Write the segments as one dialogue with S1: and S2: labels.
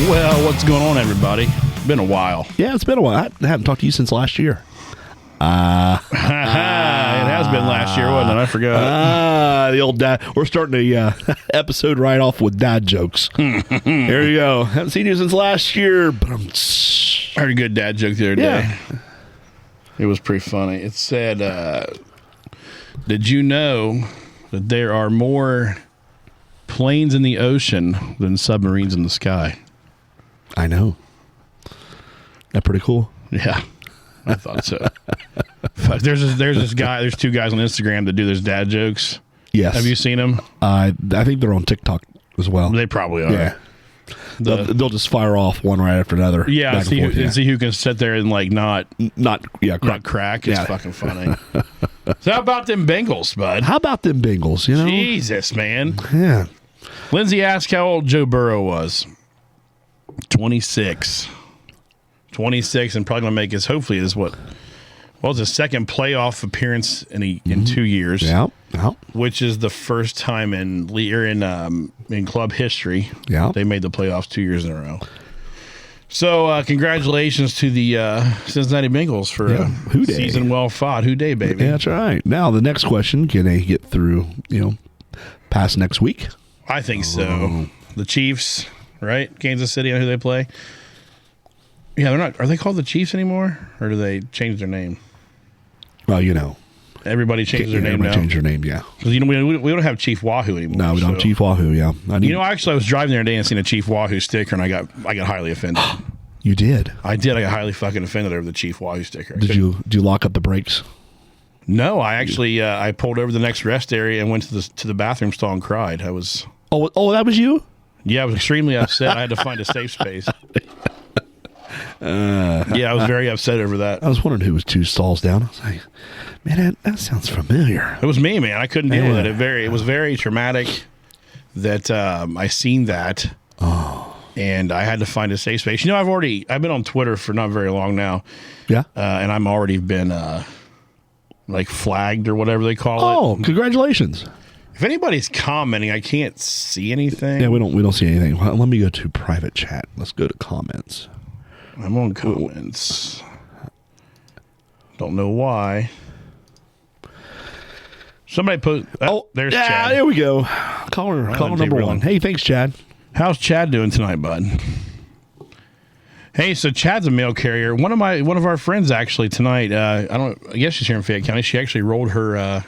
S1: Well, what's going on, everybody? Been a while.
S2: Yeah, it's been a while. I haven't talked to you since last year.
S1: It has been last year, wasn't it? I forgot.
S2: The old dad. We're starting the episode right off with dad jokes. There you go. Haven't seen you since last year. But
S1: I heard a good dad joke the other day. It was pretty funny. It said, did you know that there are more planes in the ocean than submarines in the sky?
S2: I know. That pretty cool?
S1: Yeah, I thought so. There's this guy. There's two guys on Instagram that do those dad jokes.
S2: Yes.
S1: Have you seen them?
S2: I think they're on TikTok as well.
S1: They probably are.
S2: Yeah. They'll just fire off one right after another.
S1: Yeah, see who can sit there and like not crack. It's fucking funny. So how about them Bengals, bud?
S2: How about them Bengals? You know,
S1: Jesus, man.
S2: Yeah.
S1: Lindsay asked how old Joe Burrow was. 26. 26, and probably going to make his, hopefully, his second playoff appearance in 2 years.
S2: Yeah.
S1: Which is the first time in club history.
S2: Yeah.
S1: They made the playoffs 2 years in a row. So, congratulations to the Cincinnati Bengals for a season well fought. Who day, baby?
S2: Yeah, that's right. Now, the next question, can they get through, past next week?
S1: I think so. The Chiefs, right? Kansas City, on who they play. Yeah, they're not. Are they called the Chiefs anymore, or do they change their name?
S2: Well,
S1: everybody changes their name now.
S2: Change their name, yeah.
S1: Because we don't have Chief Wahoo anymore.
S2: No, we don't have Chief Wahoo. Yeah.
S1: Actually, I was driving the other day and seen a Chief Wahoo sticker, and I got highly offended.
S2: You did?
S1: I did. I got highly fucking offended over the Chief Wahoo sticker.
S2: Did you lock up the brakes?
S1: No, I actually I pulled over the next rest area and went to the bathroom stall and cried. I was.
S2: Oh, that was you?
S1: Yeah, I was extremely upset. I had to find a safe space. I was very upset over that.
S2: I was wondering who was two stalls down. I was like, man, that sounds familiar.
S1: It was me, man. I couldn't deal with it. It was very traumatic that I seen that.
S2: Oh.
S1: And I had to find a safe space. I've been on Twitter for not very long now.
S2: Yeah.
S1: And I'm already been flagged or whatever they call it.
S2: Oh, congratulations.
S1: If anybody's commenting, I can't see anything.
S2: Yeah, we don't see anything. Well, let me go to private chat. Let's go to comments.
S1: I'm on comments. Don't know why. Somebody put. There's Chad.
S2: There we go. Caller number one. Hey, thanks, Chad.
S1: How's Chad doing tonight, bud? Hey, so Chad's a mail carrier. One of our friends actually tonight. I guess she's here in Fayette County. She actually rolled her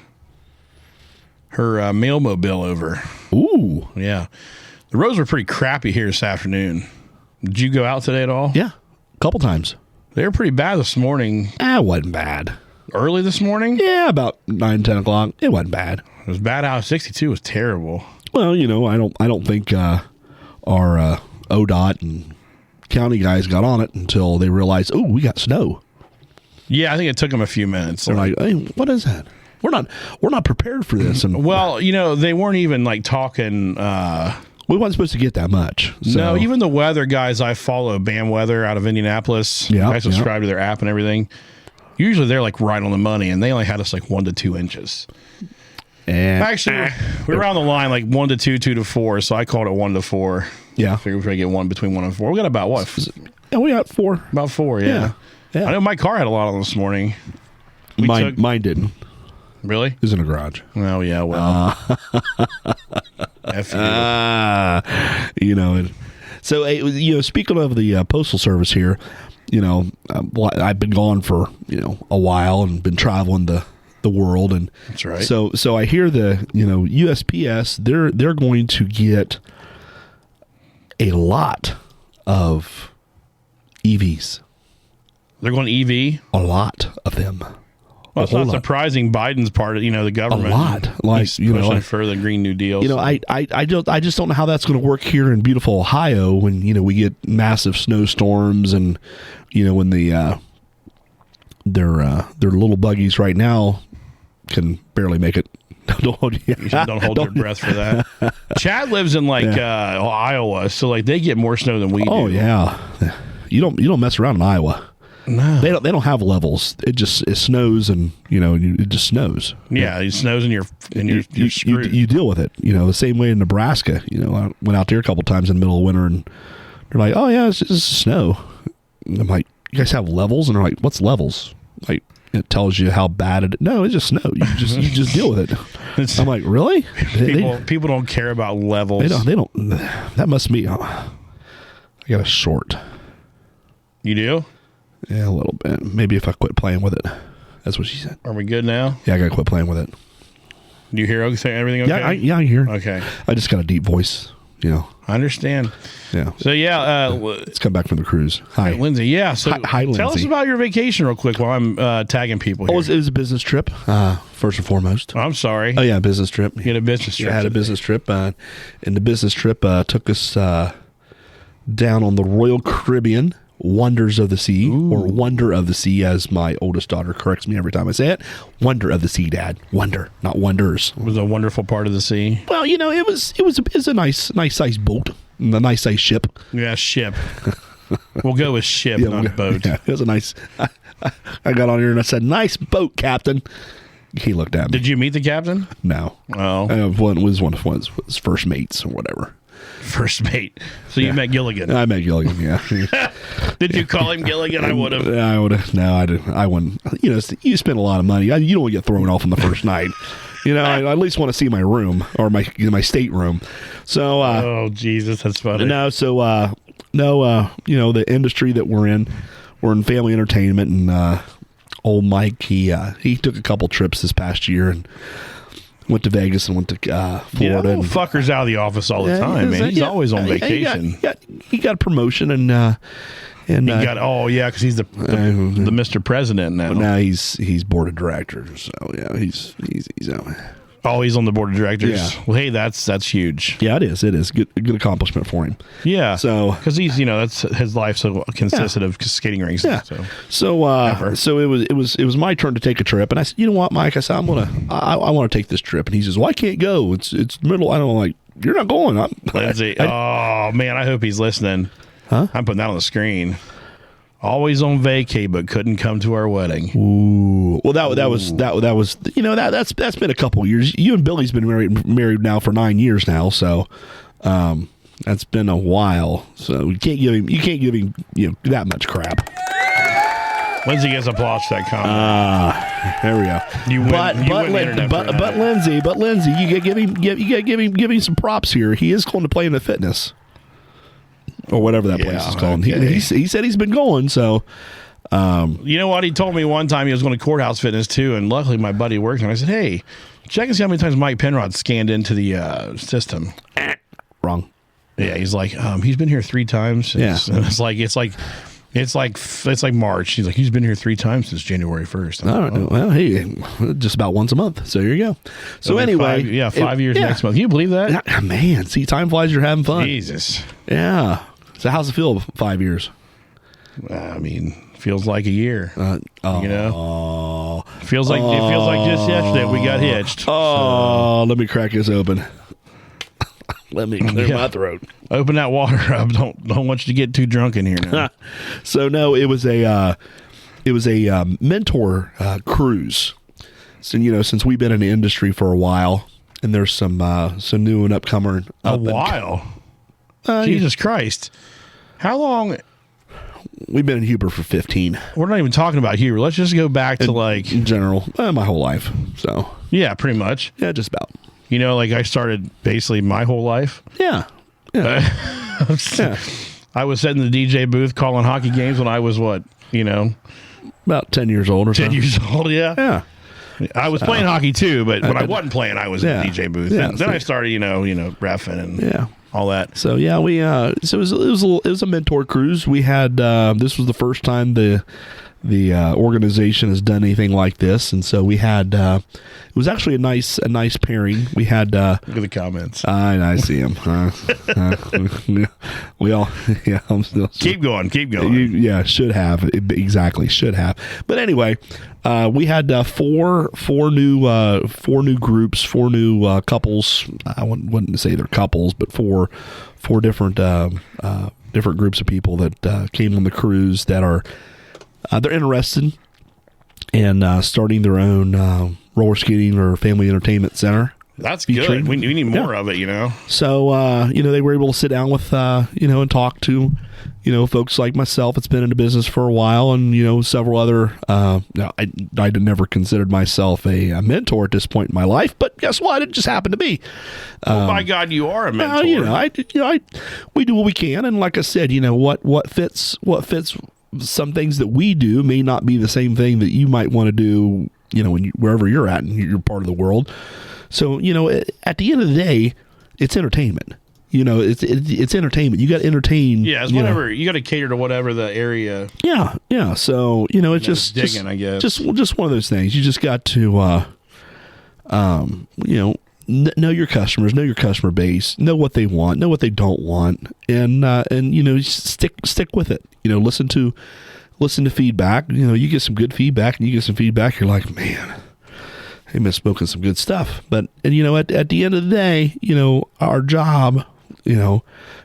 S1: mail mobile over.
S2: Ooh,
S1: yeah. The roads were pretty crappy here this afternoon. Did you go out today at all?
S2: Yeah, a couple times.
S1: They were pretty bad this morning.
S2: It wasn't bad.
S1: Early this morning?
S2: Yeah, about 9, 10 o'clock. It wasn't bad.
S1: It was bad out. 62 was terrible.
S2: Well, I don't think our ODOT and county guys got on it until they realized, we got snow.
S1: Yeah, I think it took them a few minutes.
S2: They're like, hey, what is that? We're not prepared for this. And
S1: they weren't even talking.
S2: We weren't supposed to get that much. So.
S1: No, even the weather guys I follow, BAM Weather out of Indianapolis.
S2: Yeah,
S1: I subscribe to their app and everything. Usually they're right on the money, and they only had us 1 to 2 inches.
S2: And
S1: actually, we were on the line 1 to 2, 2 to 4, so I called it 1 to 4.
S2: Yeah,
S1: I figured we're gonna get one between 1 and 4. We got about what?
S2: Yeah, we got 4.
S1: About 4, yeah. I know my car had a lot on this morning.
S2: Mine didn't.
S1: Really?
S2: It was in a garage.
S1: Oh, yeah, well. F you.
S2: So, speaking of the Postal Service here, I've been gone for, a while and been traveling the world. And
S1: that's right.
S2: So I hear the, USPS, they're going to get a lot of EVs.
S1: They're going EV?
S2: A lot of them.
S1: Well, it's not surprising. Biden's part of the government.
S2: A lot,
S1: he's pushing for the Green New Deal.
S2: I just don't know how that's going to work here in beautiful Ohio when we get massive snowstorms and when their little buggies right now can barely make it. Don't hold
S1: your breath for that. Chad lives in Iowa, so they get more snow than we do.
S2: Oh yeah, you don't mess around in Iowa.
S1: No,
S2: they don't have levels. It snows and it just snows.
S1: Yeah, it snows and you're screwed.
S2: You deal with it. The same way in Nebraska. I went out there a couple times in the middle of winter and They're like, oh yeah, it's just snow. And I'm like, you guys have levels? And they're like, what's levels? Like, it tells you how bad it. No, it's just snow. You just deal with it. I'm like, really?
S1: People don't care about levels.
S2: They don't. That must be. I got a short.
S1: You do?
S2: Yeah, a little bit. Maybe if I quit playing with it. That's what she said.
S1: Are we good now?
S2: Yeah, I gotta quit playing with it.
S1: Do you hear everything okay?
S2: Yeah, I hear.
S1: Okay.
S2: I just got a deep voice,
S1: I understand.
S2: Yeah.
S1: So,
S2: let's come back from the cruise. Hi.
S1: Lindsay. Yeah. So,
S2: Hi, Lindsay.
S1: Tell us about your vacation real quick while I'm tagging people here.
S2: It was a business trip, first and foremost.
S1: I'm sorry.
S2: Oh, yeah, business trip.
S1: You had a business trip.
S2: I had a business trip, and the business trip took us down on the Royal Caribbean. Wonders of the Sea, or Wonder of the Sea, as my oldest daughter corrects me every time I say it. Wonder of the Sea, Dad. Wonder, not wonders.
S1: It was a wonderful part of the sea.
S2: Well, it was a nice sized boat, and a nice sized ship.
S1: Yeah, ship. We'll go with ship, not boat.
S2: Yeah, it was a nice. I got on here and I said, "Nice boat, Captain." He looked at me.
S1: Did you meet the captain?
S2: No.
S1: Oh,
S2: it was one of his first mates or whatever.
S1: First mate. So you met Gilligan.
S2: I met Gilligan, yeah.
S1: Did you call him Gilligan? I would have.
S2: I would have. No, I didn't. I wouldn't. You spend a lot of money. You don't want to get thrown off on the first night. I at least want to see my room or my stateroom. So.
S1: Oh Jesus, that's funny.
S2: No, so the industry that we're in family entertainment, and old Mike, he took a couple trips this past year and. Went to Vegas and went to Florida.
S1: Yeah, fucker's out of the office all the time, man. He's always on vacation.
S2: He got a promotion and
S1: he got because he's the Mr. President now.
S2: Now he's board of directors. So yeah, he's out.
S1: Oh, he's on the board of directors.
S2: Yeah.
S1: Well, hey, that's huge.
S2: Yeah, it is. It is good accomplishment for him.
S1: Yeah.
S2: So
S1: because he's that's his life so consisted of skating rinks.
S2: Yeah. So it was my turn to take a trip, and I said, you know what, Mike? I said I want to take this trip, and he says, well, I can't go. It's middle. I don't like. You're not going.
S1: Lindsay. Oh man, I hope he's listening.
S2: Huh?
S1: I'm putting that on the screen. Always on vacay, but couldn't come to our wedding.
S2: Ooh. Well, that was that's been a couple years. You and Billy's been married now for 9 years now, so that's been a while. So you can't give him that much crap.
S1: Lindsay gets applause for that comment.
S2: There we go. But Lindsay, you gotta give him some props here. He is going to play in the fitness. Or whatever that place is called.
S1: Okay.
S2: He said he's been going, so...
S1: you know what? He told me one time he was going to Courthouse Fitness, too, and luckily my buddy worked, and I said, hey, check and see how many times Mike Penrod scanned into the system.
S2: Wrong.
S1: Yeah, he's like, he's been here 3 times. Since, and it's like March. He's like, he's been here 3 times since January 1st.
S2: All right. Well, hey, just about once a month. So here you go. So anyway.
S1: 5 years next month. Can you believe that?
S2: Man, see, time flies, you're having fun.
S1: Jesus.
S2: Yeah. So how's it feel 5 years?
S1: I mean, feels like a year.
S2: Oh.
S1: Feels like just yesterday we got hitched.
S2: Oh, let me crack this open. Let me clear my throat.
S1: Open that water up. Don't want you to get too drunk in here now.
S2: So no, it was a mentor cruise. So since we've been in the industry for a while, and there's some new and upcomer.
S1: A while. Jesus Christ. How long?
S2: We've been in Huber for 15.
S1: We're not even talking about Huber. Let's just go back to
S2: in general, my whole life. So
S1: yeah, pretty much.
S2: Yeah, just about.
S1: I started basically my whole life.
S2: Yeah.
S1: I was sitting in the DJ booth calling hockey games when I was what?
S2: About 10 years old or
S1: 10 years old, yeah.
S2: Yeah.
S1: I was playing hockey too, but when I wasn't playing, I was in the DJ booth.
S2: Yeah,
S1: then I started, reffing and all that.
S2: So yeah, we so it was a mentor cruise. We had this was the first time the organization has done anything like this, and so we had it was actually a nice pairing. We had
S1: look at the comments.
S2: I see them. We all I'm still,
S1: keep going.
S2: Should have exactly should have. But anyway, we had four new groups, 4 new couples. I wouldn't say they're couples, but four different groups of people that came on the cruise that are. They're interested in starting their own roller skating or family entertainment center.
S1: That's
S2: featuring.
S1: good. We need more of it, you know.
S2: So, they were able to sit down with, and talk to, folks like myself that's been in the business for a while, and, several other, I never considered myself a mentor at this point in my life, but guess what? It just happened to be.
S1: By God, you are a mentor.
S2: We do what we can. And like I said, what fits some things that we do may not be the same thing that you might want to do, wherever you're at and you're part of the world. So, at the end of the day, it's entertainment. It's entertainment. You got to entertain.
S1: Yeah, it's whatever. You got to cater to whatever the area.
S2: Yeah, yeah. So, it's just
S1: digging, I guess.
S2: Just one of those things. You just got to, know your customers, know your customer base, know what they want, know what they don't want, and stick with it. Listen to feedback. You get some good feedback, and you get some feedback. You're like, man, they must have spoken some good stuff. But at the end of the day, our job, and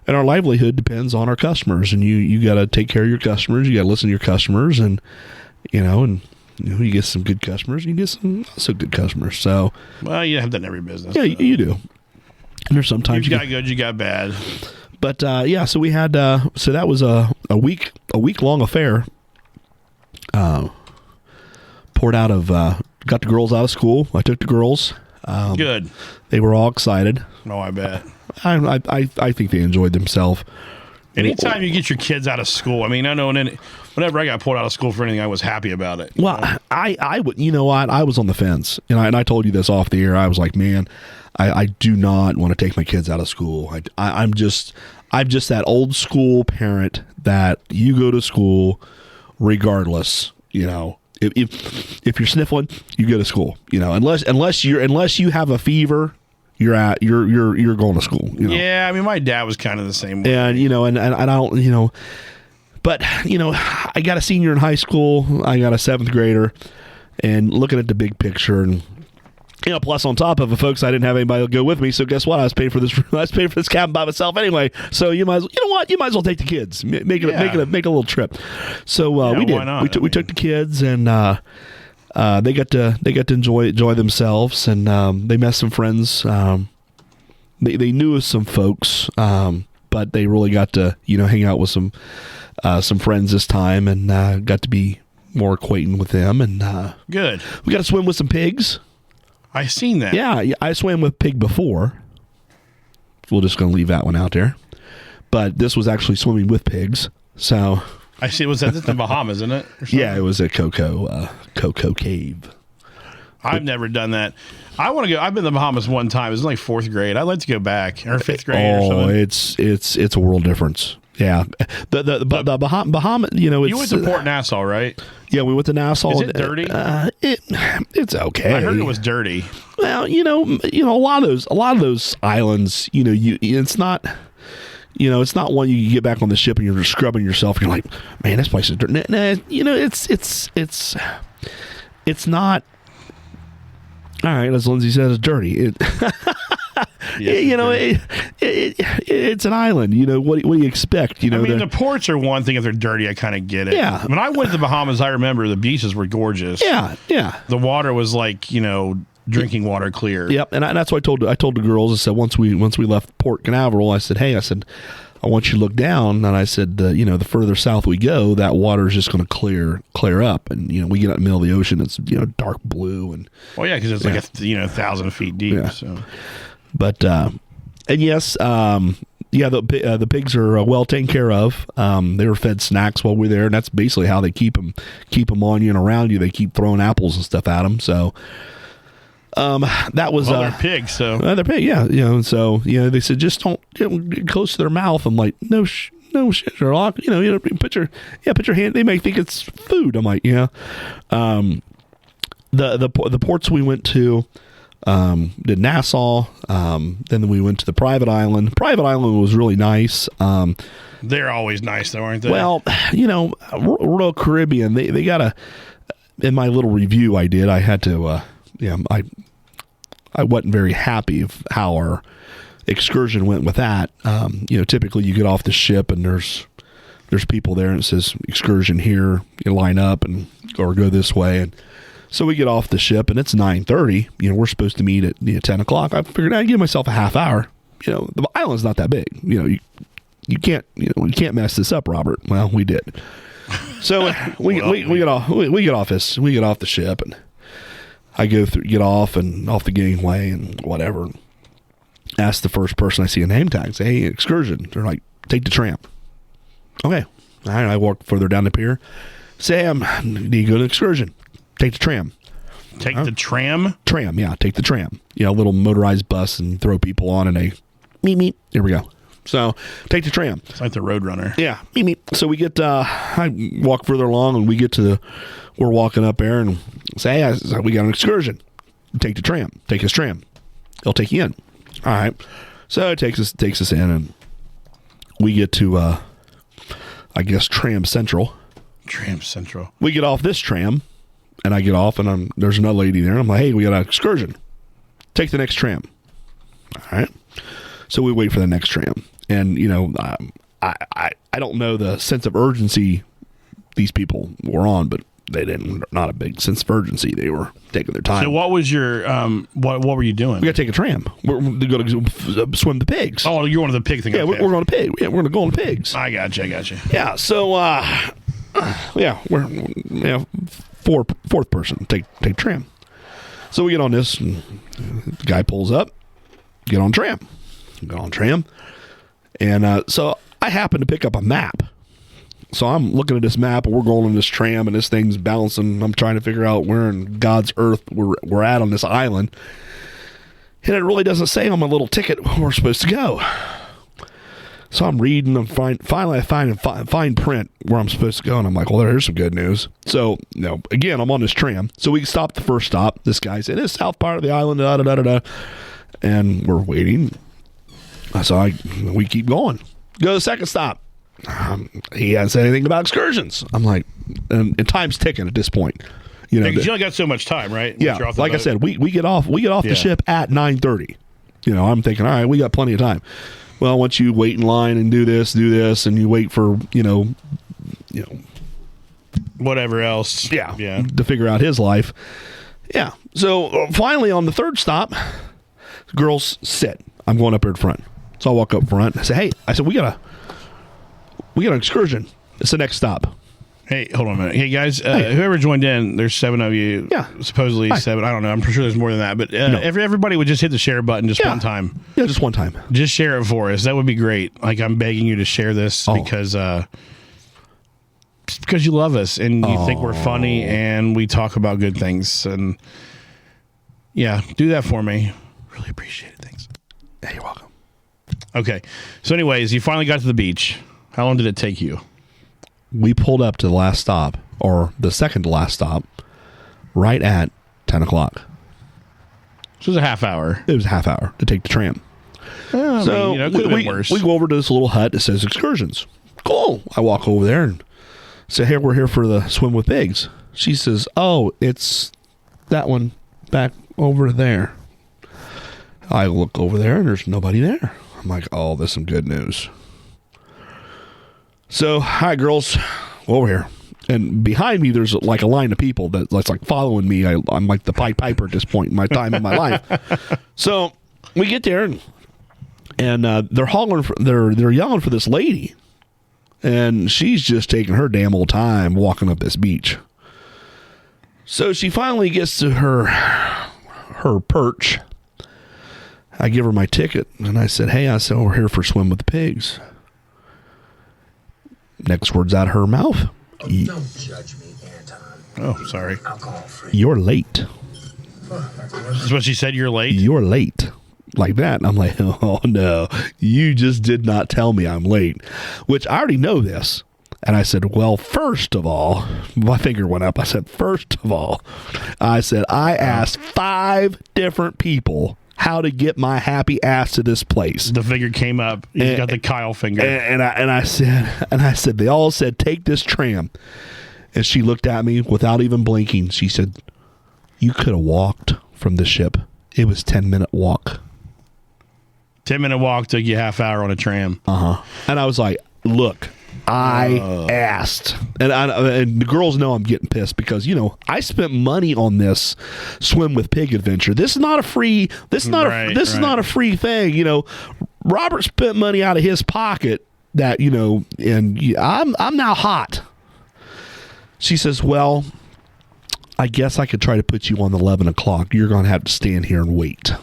S2: our livelihood depends on our customers, and you got to take care of your customers. You got to listen to your customers, and you get some good customers, you get some not so good customers. So,
S1: well, you have that in every business.
S2: Yeah, you do. And there's sometimes
S1: you got good, you got bad.
S2: But so we had so that was a week long affair. Poured out of got the girls out of school. I took the girls.
S1: Good.
S2: They were all excited.
S1: Oh, I bet.
S2: I think they enjoyed themselves.
S1: Anytime you get your kids out of school, I mean, I know, whenever I got pulled out of school for anything, I was happy about it.
S2: Well, I would, I was on the fence, and I told you this off the air. I was like, man, I do not want to take my kids out of school. I'm just that old school parent that you go to school regardless. If you're sniffling, you go to school. Unless you have a fever, you're going to school.
S1: Yeah, I mean, my dad was kind of the same way.
S2: And and I don't, but I got a senior in high school. I got a 7th grader, and looking at the big picture, and plus on top of it, folks, I didn't have anybody to go with me. So guess what? I was paying for this. I was paying for this cabin by myself anyway. So you might as well take the kids, make a little trip. So we did.
S1: Why not?
S2: We took the kids, and they got to enjoy themselves, and they met some friends. They knew some folks, but they really got to hang out with some friends this time, and got to be more acquainted with them. And
S1: good.
S2: We got to swim with some pigs.
S1: I seen that.
S2: Yeah, I swam with pig before. We're just going to leave that one out there. But this was actually swimming with pigs. So
S1: I see. Was that in the Bahamas, isn't it?
S2: Yeah, it was at Coco Cave.
S1: I've never done that. I want to go. I've been to the Bahamas one time. It was like 4th grade. I'd like to go back, or 5th grade or something.
S2: It's a world difference. Yeah, the Bahamas.
S1: You went to Port Nassau, right?
S2: Yeah, we went to Nassau.
S1: Is it dirty?
S2: It's okay.
S1: I heard it was dirty.
S2: Well, a lot of those islands. It's not. It's not one you get back on the ship and you're just scrubbing yourself. And you're like, man, this place is dirty. Nah, it's not. All right, as Lindsay says, it's dirty. It's an island. What do you expect? I
S1: mean, the ports are one thing. If they're dirty, I kind of get it.
S2: Yeah.
S1: When I went to the Bahamas, I remember the beaches were gorgeous.
S2: Yeah.
S1: The water was like drinking water clear.
S2: Yep. And that's what I told the girls. I said once we left Port Canaveral, I said, hey, I want you to look down, and I said, the further south we go, that water is just going to clear up, and we get out in the middle of the ocean, it's dark blue, and
S1: because it's like 1,000 feet deep. Yeah. So,
S2: but and yes, the pigs are well taken care of. They were fed snacks while we were there, and that's basically how they keep them on you and around you. They keep throwing apples and stuff at them. So. That was
S1: they're pigs, so
S2: they're pig, yeah, so they said just don't get close to their mouth. I'm like, no shit, Sherlock. Put your hand. They may think it's food. I'm like, yeah. The ports we went to, did Nassau. Then we went to the private island. Private island was really nice.
S1: They're always nice, though, aren't they?
S2: Well, Royal Caribbean. They got in my little review I did. I had to. I wasn't very happy of how our excursion went with that. Typically you get off the ship and there's people there and it says excursion here. You line up or go this way, and So we get off the ship, and it's 9:30. We're supposed to meet at 10 o'clock. I figured I'd give myself a half hour. The island's not that big. You can't mess this up, Robert. Well, we did. So we get off the ship, and I get off the gangway and whatever. Ask the first person I see a name tag. Say, hey, excursion. They're like, take the tram. Okay. All right. I walk further down the pier. Say, do you go to excursion? Take the tram.
S1: Take the tram?
S2: Tram, yeah. Take the tram. A little motorized bus and throw people on and meet. Here we go. So take the tram.
S1: It's like the Roadrunner.
S2: Yeah. Meet. So we get, I walk further along and we get we're walking up there and say, hey, we got an excursion. Take the tram. Take this tram. It'll take you in. All right. So it takes us in, and we get to, I guess, Tram Central.
S1: Tram Central.
S2: We get off this tram, and I get off, and there's another lady there. I'm like, hey, we got an excursion. Take the next tram. All right. So we wait for the next tram. And, I don't know the sense of urgency these people were on, but they didn't. Not a big sense of urgency. They were taking their time.
S1: So what was your what were you doing?
S2: We got to take a tram. We're going to swim the pigs.
S1: Oh, you're one of the pig things.
S2: Yeah, we're going to pig. Yeah, we're going to go on the pigs.
S1: I got you.
S2: Yeah. So we're fourth person take tram. So we get on this, and the guy pulls up. Get on tram. And so I happen to pick up a map. So I'm looking at this map, and we're going on this tram, and this thing's bouncing. I'm trying to figure out where in God's earth we're at on this island. And it really doesn't say on my little ticket where we're supposed to go. So I'm reading, and finally I find print where I'm supposed to go, and I'm like, well, there's some good news. So, again, I'm on this tram. So we stop the first stop. This guy said, it's south part of the island, da-da-da-da-da. And we're waiting. So we keep going. Go to the second stop. He hasn't said anything about excursions. I'm like, and time's ticking at this point.
S1: You only got so much time, right?
S2: Yeah, like I said, we get off the ship at 9:30. I'm thinking, all right, we got plenty of time. Well, once you wait in line and do this, and you wait for
S1: whatever else,
S2: to figure out his life. Yeah. So finally, on the third stop, girls sit. I'm going up here in front. So I walk up front. I say, hey, we got an excursion. It's the next stop.
S1: Hey, hold on a minute. Hey, guys, whoever joined in, there's 7 of you.
S2: Yeah.
S1: Supposedly 7. I don't know. I'm pretty sure there's more than that. But
S2: No.
S1: everybody would just hit the share button one time.
S2: Yeah, just one time.
S1: Just share it for us. That would be great. Like, I'm begging you to share this because you love us and you think we're funny and we talk about good things. And, yeah, do that for me. Really appreciate it. Thanks.
S2: Yeah, you're welcome.
S1: Okay. So, anyways, you finally got to the beach. How long did it take you?
S2: We pulled up to the last stop, or the second to last stop, right at 10 o'clock.
S1: So it was a half hour.
S2: It was a half hour to take the tram.
S1: So it could have been worse.
S2: We go over to this little hut that says excursions. Cool. I walk over there and say, hey, we're here for the swim with pigs. She says, oh, it's that one back over there. I look over there and there's nobody there. I'm like, oh, there's some good news. So, hi, girls, over here. And behind me, there's like a line of people that's like following me. I'm like the Pied Piper at this point in my time in my life. So we get there, and they're hollering, they're yelling for this lady, and she's just taking her damn old time walking up this beach. So she finally gets to her perch. I give her my ticket, and I said, hey, we're here for Swim with the Pigs. Next words out of her mouth.
S3: Don't judge me, Anton.
S1: Oh, sorry.
S3: Alcohol-free.
S2: You're late.
S1: That's what she said. You're late.
S2: You're late. Like that. And I'm like, oh no, you just did not tell me I'm late, which I already know this. And I said, well, first of all, my finger went up. I said, first of all, I asked 5 different people how to get my happy ass to this place.
S1: The finger came up. You got the Kyle finger.
S2: And I said, they all said, take this tram. And she looked at me without even blinking. She said, you could have walked from the ship. It was 10-minute walk.
S1: 10-minute walk took you half hour on a tram.
S2: And I was like, look, I asked, and the girls know I'm getting pissed because I spent money on this swim with pig adventure. This is not a free. This is not is not a free thing. Robert spent money out of his pocket. That and I'm now hot. She says, "Well, I guess I could try to put you on the 11 o'clock. You're going to have to stand here and wait."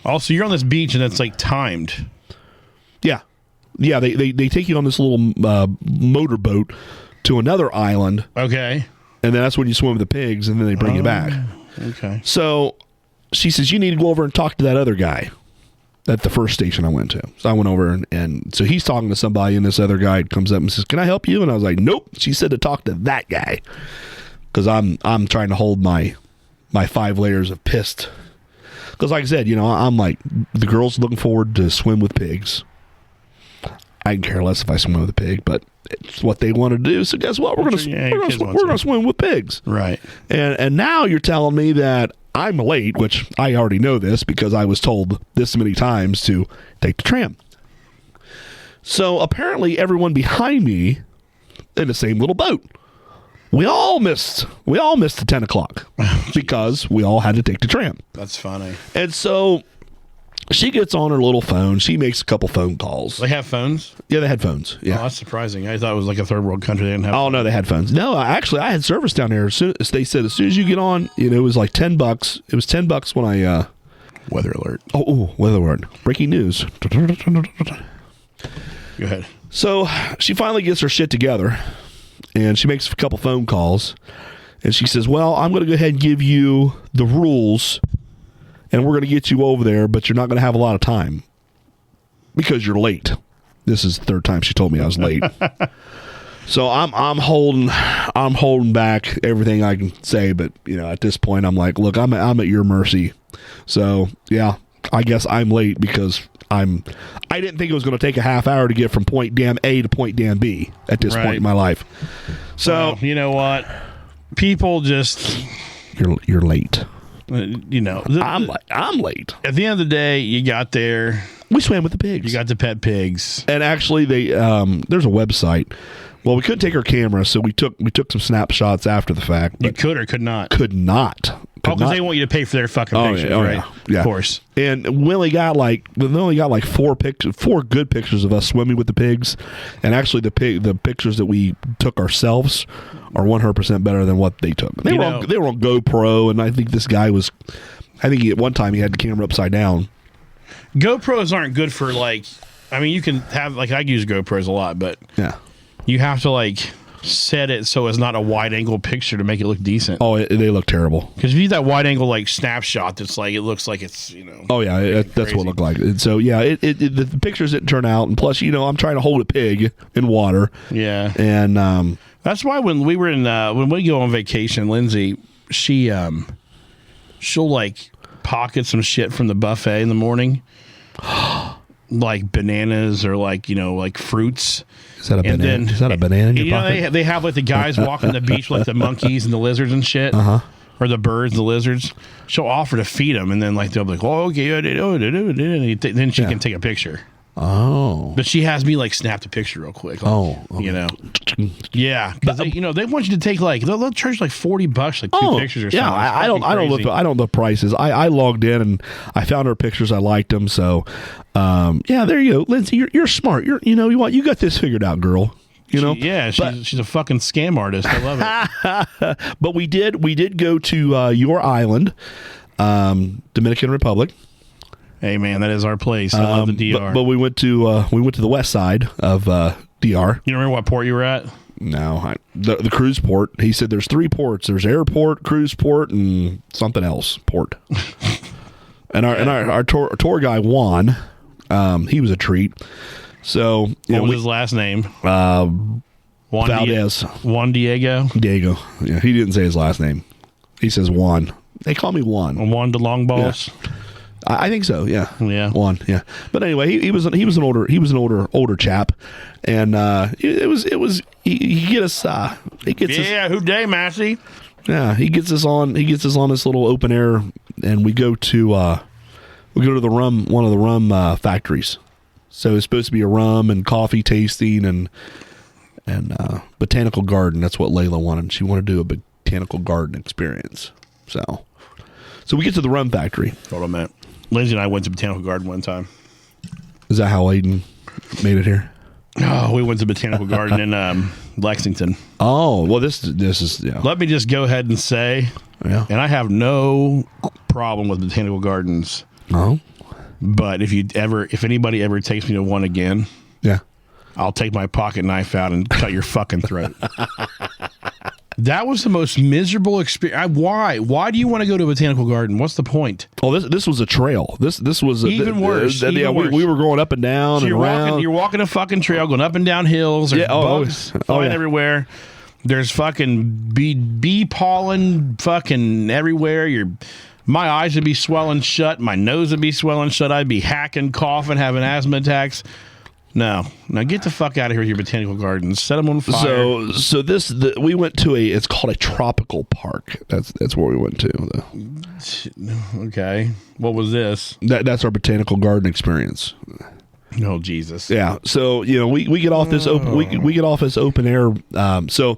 S1: Also, you're on this beach and it's like timed.
S2: Yeah. Yeah, they take you on this little motorboat to another island.
S1: Okay.
S2: And then that's when you swim with the pigs, and then they bring you back.
S1: Okay.
S2: So she says, you need to go over and talk to that other guy at the first station I went to. So I went over, and so he's talking to somebody, and this other guy comes up and says, can I help you? And I was like, nope. She said to talk to that guy because I'm trying to hold my 5 layers of pissed. Because like I said, I'm like, the girl's looking forward to swim with pigs. I can care less if I swim with a pig, but it's what they want to do. So guess what? We're going to swim with pigs.
S1: Right.
S2: And now you're telling me that I'm late, which I already know this because I was told this many times to take the tram. So apparently everyone behind me in the same little boat. We all missed the 10 o'clock because we all had to take the tram.
S1: That's funny.
S2: And so she gets on her little phone. She makes a couple phone calls.
S1: They have phones?
S2: Yeah, they had phones. Yeah.
S1: Oh, that's surprising. I thought it was like a third world country. They didn't have phones.
S2: No, they had phones. No, actually, I had service down there. They said as soon as you get on, it was like $10. It was $10 when I...
S1: Weather alert.
S2: Oh, weather alert. Breaking news.
S1: Go ahead.
S2: So she finally gets her shit together, and she makes a couple phone calls, and she says, well, I'm going to go ahead and give you the rules, and we're going to get you over there, but you're not going to have a lot of time because you're late. This is the third time she told me I was late. So I'm holding back everything I can say, but at this point I'm like, look, I'm at your mercy. So yeah, I guess I'm late because I didn't think it was going to take a half hour to get from point damn A to point damn B at this point in my life. So
S1: well, you know what? People just
S2: you're late.
S1: I'm
S2: late.
S1: At the end of the day, you got there.
S2: We swam with the pigs.
S1: You got to pet pigs.
S2: And actually, there's a website. Well, we couldn't take our camera, so we took some snapshots after the fact.
S1: You could or could not?
S2: Could not.
S1: Because they want you to pay for their fucking pictures, right?
S2: Yeah.
S1: Of course.
S2: And we only got like 4 good pictures of us swimming with the pigs, and actually the pictures that we took ourselves are 100% better than what they took. They were on GoPro, and I think this guy was. I think at one time he had the camera upside down.
S1: GoPros aren't good for you can have I use GoPros a lot, but
S2: yeah,
S1: you have to set it so it's not a wide angle picture to make it look decent.
S2: Oh, they look terrible.
S1: Because if you use that wide angle snapshot, that's it looks like it's
S2: Oh yeah, that's what it looked like. And so yeah, the pictures didn't turn out, and plus I'm trying to hold a pig in water.
S1: Yeah,
S2: and
S1: that's why when we were when we go on vacation, Lindsay, she'll pocket some shit from the buffet in the morning, like bananas or fruits.
S2: Is that a banana? Is that a banana in your pocket?
S1: They have the guys walking the beach with the monkeys and the lizards and shit, or the birds, the lizards. She'll offer to feed them, and then they'll be like, "Oh, okay," then she can take a picture.
S2: Oh,
S1: but she has me snap the picture real quick. Yeah, because they want you to take they'll charge $40 2 pictures or something.
S2: Yeah, I don't know the prices. I logged in and I found her pictures. I liked them. So yeah, there you go, Lindsay. You're smart. You got this figured out, girl.
S1: She's a fucking scam artist. I love
S2: it. But we did go to your island, Dominican Republic.
S1: Hey man, that is our place. I love the DR.
S2: But we went to the west side of DR.
S1: You remember what port you were at?
S2: No, the cruise port. He said there's 3 ports. There's airport, cruise port, and something else port. and our tour guy Juan, he was a treat. So
S1: what was his last name?
S2: Juan Valdez.
S1: Juan Diego.
S2: Diego. Yeah, he didn't say his last name. He says Juan. They call me Juan.
S1: Juan de Long Balls.
S2: Yeah. I think so. Yeah.
S1: Juan.
S2: Yeah. But anyway, he was an older chap, and he get us. He gets us,
S1: who day, Massey?
S2: Yeah, he gets us on this little open air, and we go to the rum, one of the rum factories. So it's supposed to be a rum and coffee tasting and botanical garden. That's what Layla wanted. She wanted to do a botanical garden experience. So we get to the rum factory.
S1: Hold on a minute. Lindsay and I went to Botanical Garden one time.
S2: Is that how Aiden made it here?
S1: Oh, we went to Botanical Garden in Lexington.
S2: Oh, well, this is, yeah.
S1: Let me just go ahead and say,
S2: Yeah.
S1: and I have no problem with Botanical Gardens,
S2: Oh,
S1: but if anybody ever takes me to one again,
S2: yeah.
S1: I'll take my pocket knife out and cut your fucking throat. That was the most miserable experience. Why? Why do you want to go to a botanical garden? What's the point?
S2: Oh, this was a trail. This was
S1: Even worse.
S2: We were going up and down
S1: So
S2: and around.
S1: You're walking a fucking trail, going up and down hills. There's bugs flying everywhere. There's fucking bee pollen fucking everywhere. My eyes would be swelling shut. My nose would be swelling shut. I'd be hacking, coughing, having asthma attacks. No, get the fuck out of here with your botanical gardens. Set them on fire.
S2: So we went to it's called a tropical park. That's where we went to.
S1: Okay, what was this?
S2: That's our botanical garden experience.
S1: Oh Jesus!
S2: Yeah. So we get off this open we get off this open air. So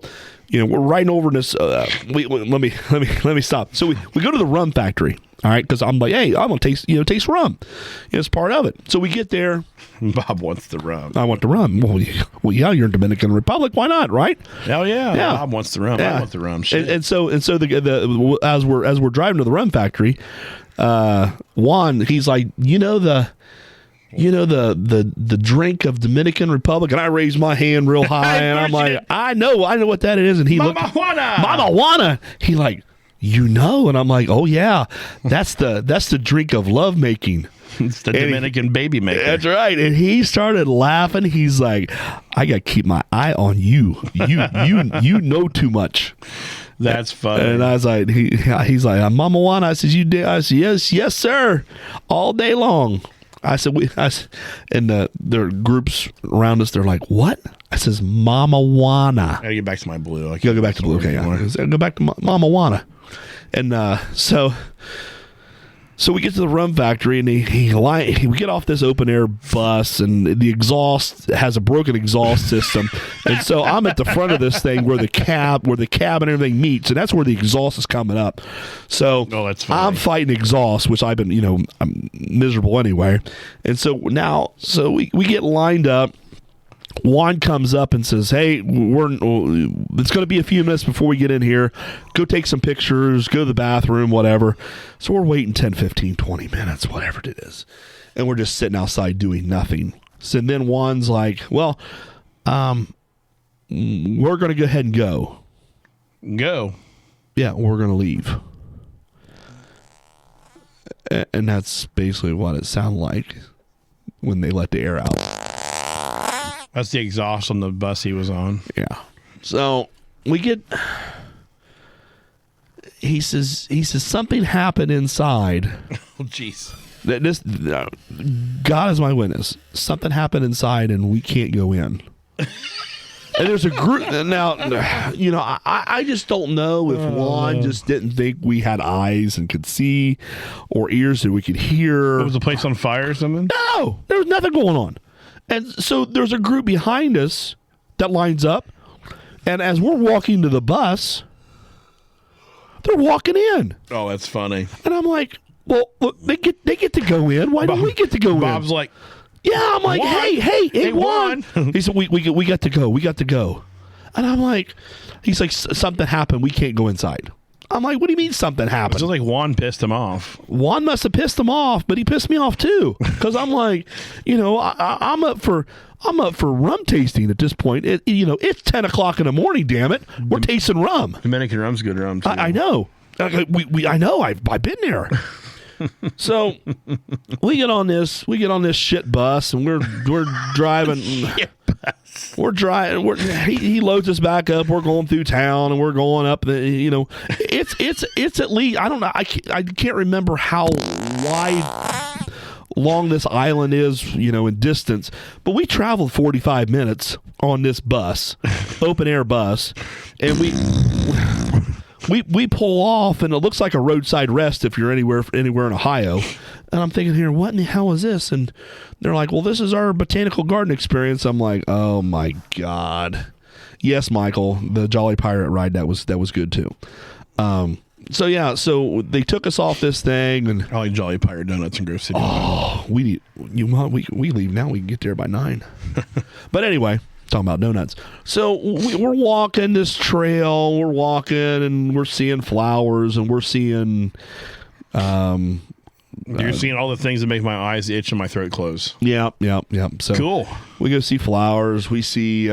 S2: we're riding over this. Let me stop. So we go to the rum factory. All right, because I'm like, hey, I'm gonna taste rum. It's part of it. So we get there.
S1: Bob wants the rum.
S2: I want the rum. Well, yeah, you're in Dominican Republic. Why not? Right?
S1: Hell yeah. Bob wants the rum.
S2: Yeah.
S1: I want the rum. Shit.
S2: And so the as we're driving to the rum factory, Juan, he's like, the drink of Dominican Republic, and I raised my hand real high, and I'm like, I know what that is, and he
S1: Mama Juana.
S2: Mama Juana. He like, and I'm like, oh yeah, that's the drink of love making.
S1: It's the Dominican baby maker.
S2: That's right. And he started laughing. He's like, I got to keep my eye on you. You know too much.
S1: That's funny.
S2: And I was like, he's like, Mama Juana. I said, you did? I said, yes, sir. All day long. I said, and there are groups around us. They're like, what? I says, Mama Juana.
S1: I gotta get back to my blue.
S2: You gotta go back to blue. Okay, yeah. Go back to Mama Juana. And so we get to the rum factory, and we get off this open air bus, and the exhaust has a broken exhaust system, and so I'm at the front of this thing where the cab and everything meets, and that's where the exhaust is coming up. So
S1: that's funny.
S2: I'm fighting exhaust, which I've been, I'm miserable anyway, and so we get lined up. Juan comes up and says, hey, it's going to be a few minutes before we get in here. Go take some pictures, go to the bathroom, whatever. So we're waiting 10, 15, 20 minutes, whatever it is. And we're just sitting outside doing nothing. So then Juan's like, well, we're going to go ahead and go.
S1: Go.
S2: Yeah, we're going to leave. And that's basically what it sounded like when they let the air out.
S1: That's the exhaust on the bus he was on.
S2: Yeah. So we get. He says something happened inside.
S1: Oh, jeez.
S2: God is my witness. Something happened inside, and we can't go in. And there's a group now. I just don't know if Juan just didn't think we had eyes and could see, or ears that we could hear.
S1: Was the place on fire or something?
S2: No, there was nothing going on. And so there's a group behind us that lines up, and as we're walking to the bus, they're walking in.
S1: Oh, that's funny.
S2: And I'm like, well, look, they get to go in. Why don't we get to go in?
S1: Bob's like,
S2: yeah. I'm like,
S1: Juan.
S2: hey, Juan. He said, we got to go. We got to go. And I'm like, he's like, something happened. We can't go inside. I'm like, what do you mean something happened?
S1: It's like Juan pissed him off.
S2: Juan must have pissed him off, but he pissed me off too. Because I'm like, I'm up for rum tasting at this point. It's 10 o'clock in the morning. Damn it, we're tasting rum.
S1: Dominican rum's good rum too.
S2: I know. I know. I've been there. So we get on this shit bus, and we're driving. We're driving. He loads us back up. We're going through town, and we're going up. It's at least, I don't know. I can't remember how long this island is, in distance. But we traveled 45 minutes on this bus, open air bus, and we we pull off, and it looks like a roadside rest if you're anywhere in Ohio. And I'm thinking here, what in the hell is this? And they're like, well, this is our botanical garden experience. I'm like, oh my God. Yes, Michael, the Jolly Pirate ride, that was good too. So they took us off this thing, and
S1: I like Jolly Pirate donuts in Grove City.
S2: oh, we leave now. We can get there by 9. But anyway, talking about donuts. So we're walking this trail. We're walking, and we're seeing flowers, and we're seeing.
S1: You're seeing all the things that make my eyes itch and my throat close.
S2: Yep. So
S1: Cool.
S2: we go see flowers. We see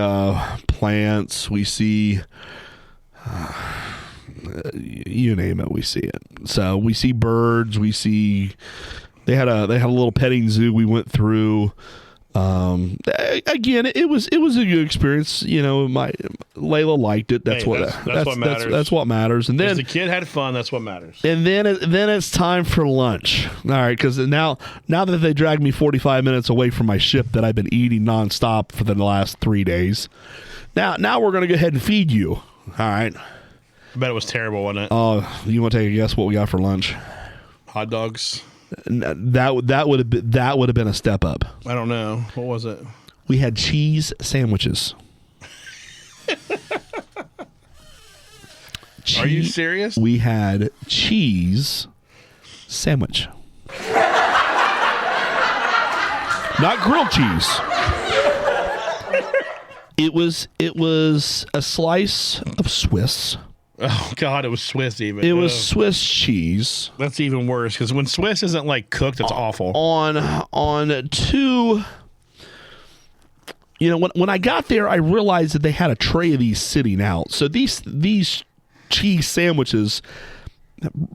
S2: plants. We see. You name it, we see it. So we see birds. We see they had a little petting zoo we went through. Again, it was a good experience. You know, Layla liked it. That's what matters. That's what matters. And then
S1: the kid had fun. That's what matters.
S2: And then it's time for lunch. All right, because now that they dragged me 45 minutes away from my ship that I've been eating nonstop for the last 3 days. Now we're gonna go ahead and feed you. All right.
S1: I bet it was terrible, wasn't it?
S2: Oh, you want to take a guess what we got for lunch?
S1: Hot dogs.
S2: That would have been a step up.
S1: I don't know. What was it?
S2: We had cheese sandwiches.
S1: Are you serious?
S2: We had cheese sandwich. Not grilled cheese. It was a slice of Swiss.
S1: Oh God, it was Swiss even.
S2: It was Swiss cheese.
S1: That's even worse because when Swiss isn't like cooked, it's awful.
S2: On two. You know, when I got there, I realized that they had a tray of these sitting out. So these cheese sandwiches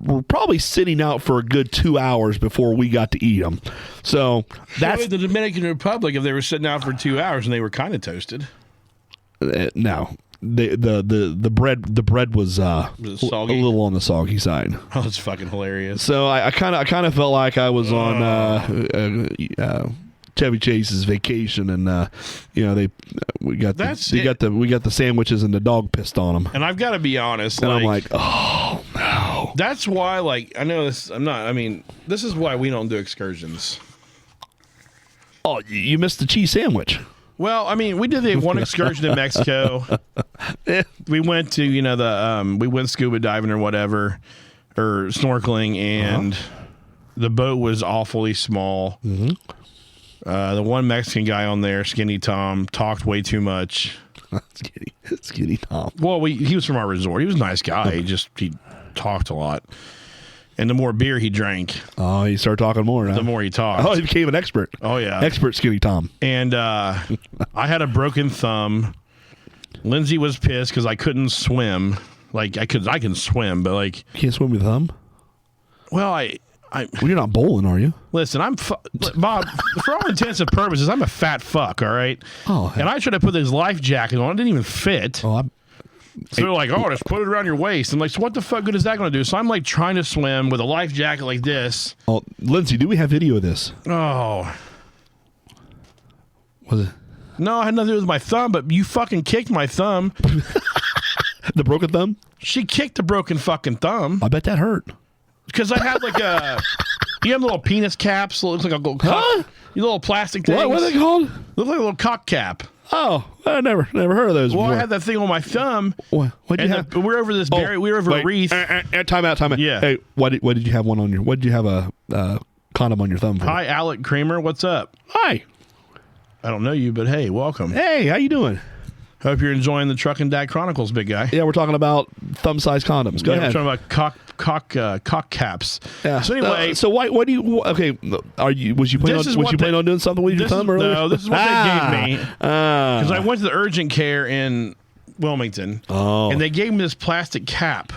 S2: were probably sitting out for a good 2 hours before we got to eat them. So that's
S1: the Dominican Republic. If they were sitting out for 2 hours and they were kind of toasted.
S2: No. The bread was a little on the soggy side.
S1: Oh, that's fucking hilarious.
S2: So I kind of felt like I was on Chevy Chase's vacation, and we got the sandwiches and the dog pissed on them.
S1: And I've got to be honest,
S2: and I'm like, oh no.
S1: That's why, I know this. This is why we don't do excursions.
S2: Oh, you missed the cheese sandwich.
S1: Well, we did the one excursion in Mexico. We went to, we went scuba diving or whatever, or snorkeling, and the boat was awfully small. Mm-hmm. The one Mexican guy on there, Skinny Tom, talked way too much.
S2: Skinny Tom.
S1: Well, he was from our resort. He was a nice guy. He talked a lot. And the more beer he drank,
S2: he started talking more.
S1: The more he talked.
S2: Oh, he became an expert.
S1: Oh yeah,
S2: expert Skinny Tom.
S1: And I had a broken thumb. Lindsay was pissed because I couldn't swim. I can swim, but
S2: you can't swim with a thumb.
S1: Well,
S2: you're not bowling, are you?
S1: Listen, Bob. For all intents and purposes, I'm a fat fuck. All right.
S2: Oh,
S1: and I tried to put this life jacket on. It didn't even fit. So they're like, oh, just put it around your waist. I'm like, so what the fuck good is that going to do? So I'm trying to swim with a life jacket like this.
S2: Oh, Lindsay, do we have video of this?
S1: Oh.
S2: Was it?
S1: No, I had nothing to do with my thumb, but you fucking kicked my thumb.
S2: The broken thumb?
S1: She kicked the broken fucking thumb.
S2: I bet that hurt.
S1: Because I had you have little penis caps. It looks like a little cock. You little plastic things.
S2: What are they called?
S1: Look like a little cock cap.
S2: Oh, I never heard of those before.
S1: I had that thing on my thumb.
S2: What'd you have?
S1: We're over this berry. We were over a wreath.
S2: Time out.
S1: Yeah.
S2: Hey, what did you have one on your? What did you have a condom on your thumb for?
S1: Hi, Alec Kramer. What's up?
S2: Hi.
S1: I don't know you, but hey, welcome.
S2: Hey, how you doing?
S1: Hope you're enjoying the Truckin Dad Chronicles, big guy.
S2: Yeah, we're talking about thumb-sized condoms. Go ahead.
S1: We're talking about cock caps.
S2: Yeah.
S1: So anyway,
S2: so why do you? Okay, was you planning on doing something with your thumb earlier?
S1: No, this is what they gave me because I went to the urgent care in Wilmington, and they gave me this plastic cap.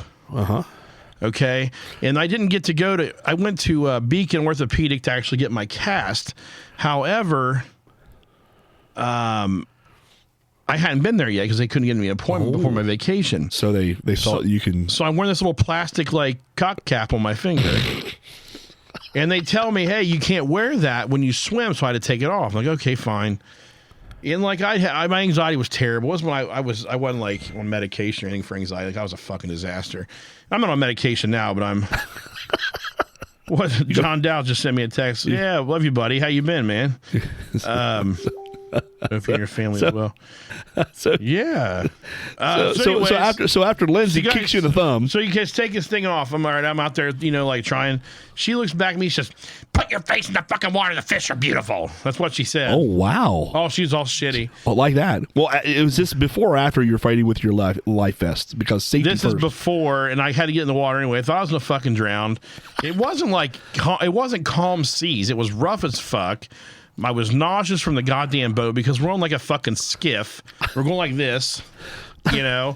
S1: Okay, and I didn't get to go to. I went to Beacon Orthopedic to actually get my cast. However, I hadn't been there yet because they couldn't get me an appointment before my vacation.
S2: So they thought you can.
S1: So I'm wearing this little plastic cock cap on my finger. And they tell me, hey, you can't wear that when you swim, so I had to take it off. I'm like, okay, fine. And like my anxiety was terrible. It wasn't when I wasn't like on medication or anything for anxiety. Like I was a fucking disaster. I'm not on medication now, but I'm. What John Dow just sent me a text. Yeah, love you, buddy. How you been, man? Hope you and your family as well. Yeah.
S2: So after Lindsay kicks you in the thumb.
S1: So you guys take this thing off. I'm all right. I'm out there, like trying. She looks back at me. She says, "Put your face in the fucking water. The fish are beautiful." That's what she said.
S2: Oh, wow.
S1: Oh, she's all shitty.
S2: Well, like that. Well, it was this before or after you're fighting with your life vest? Because safety
S1: This
S2: first.
S1: is before, and I had to get in the water anyway. I thought I was going to fucking drown. It wasn't calm seas. It was rough as fuck. I was nauseous from the goddamn boat because we're on like a fucking skiff. We're going like this, and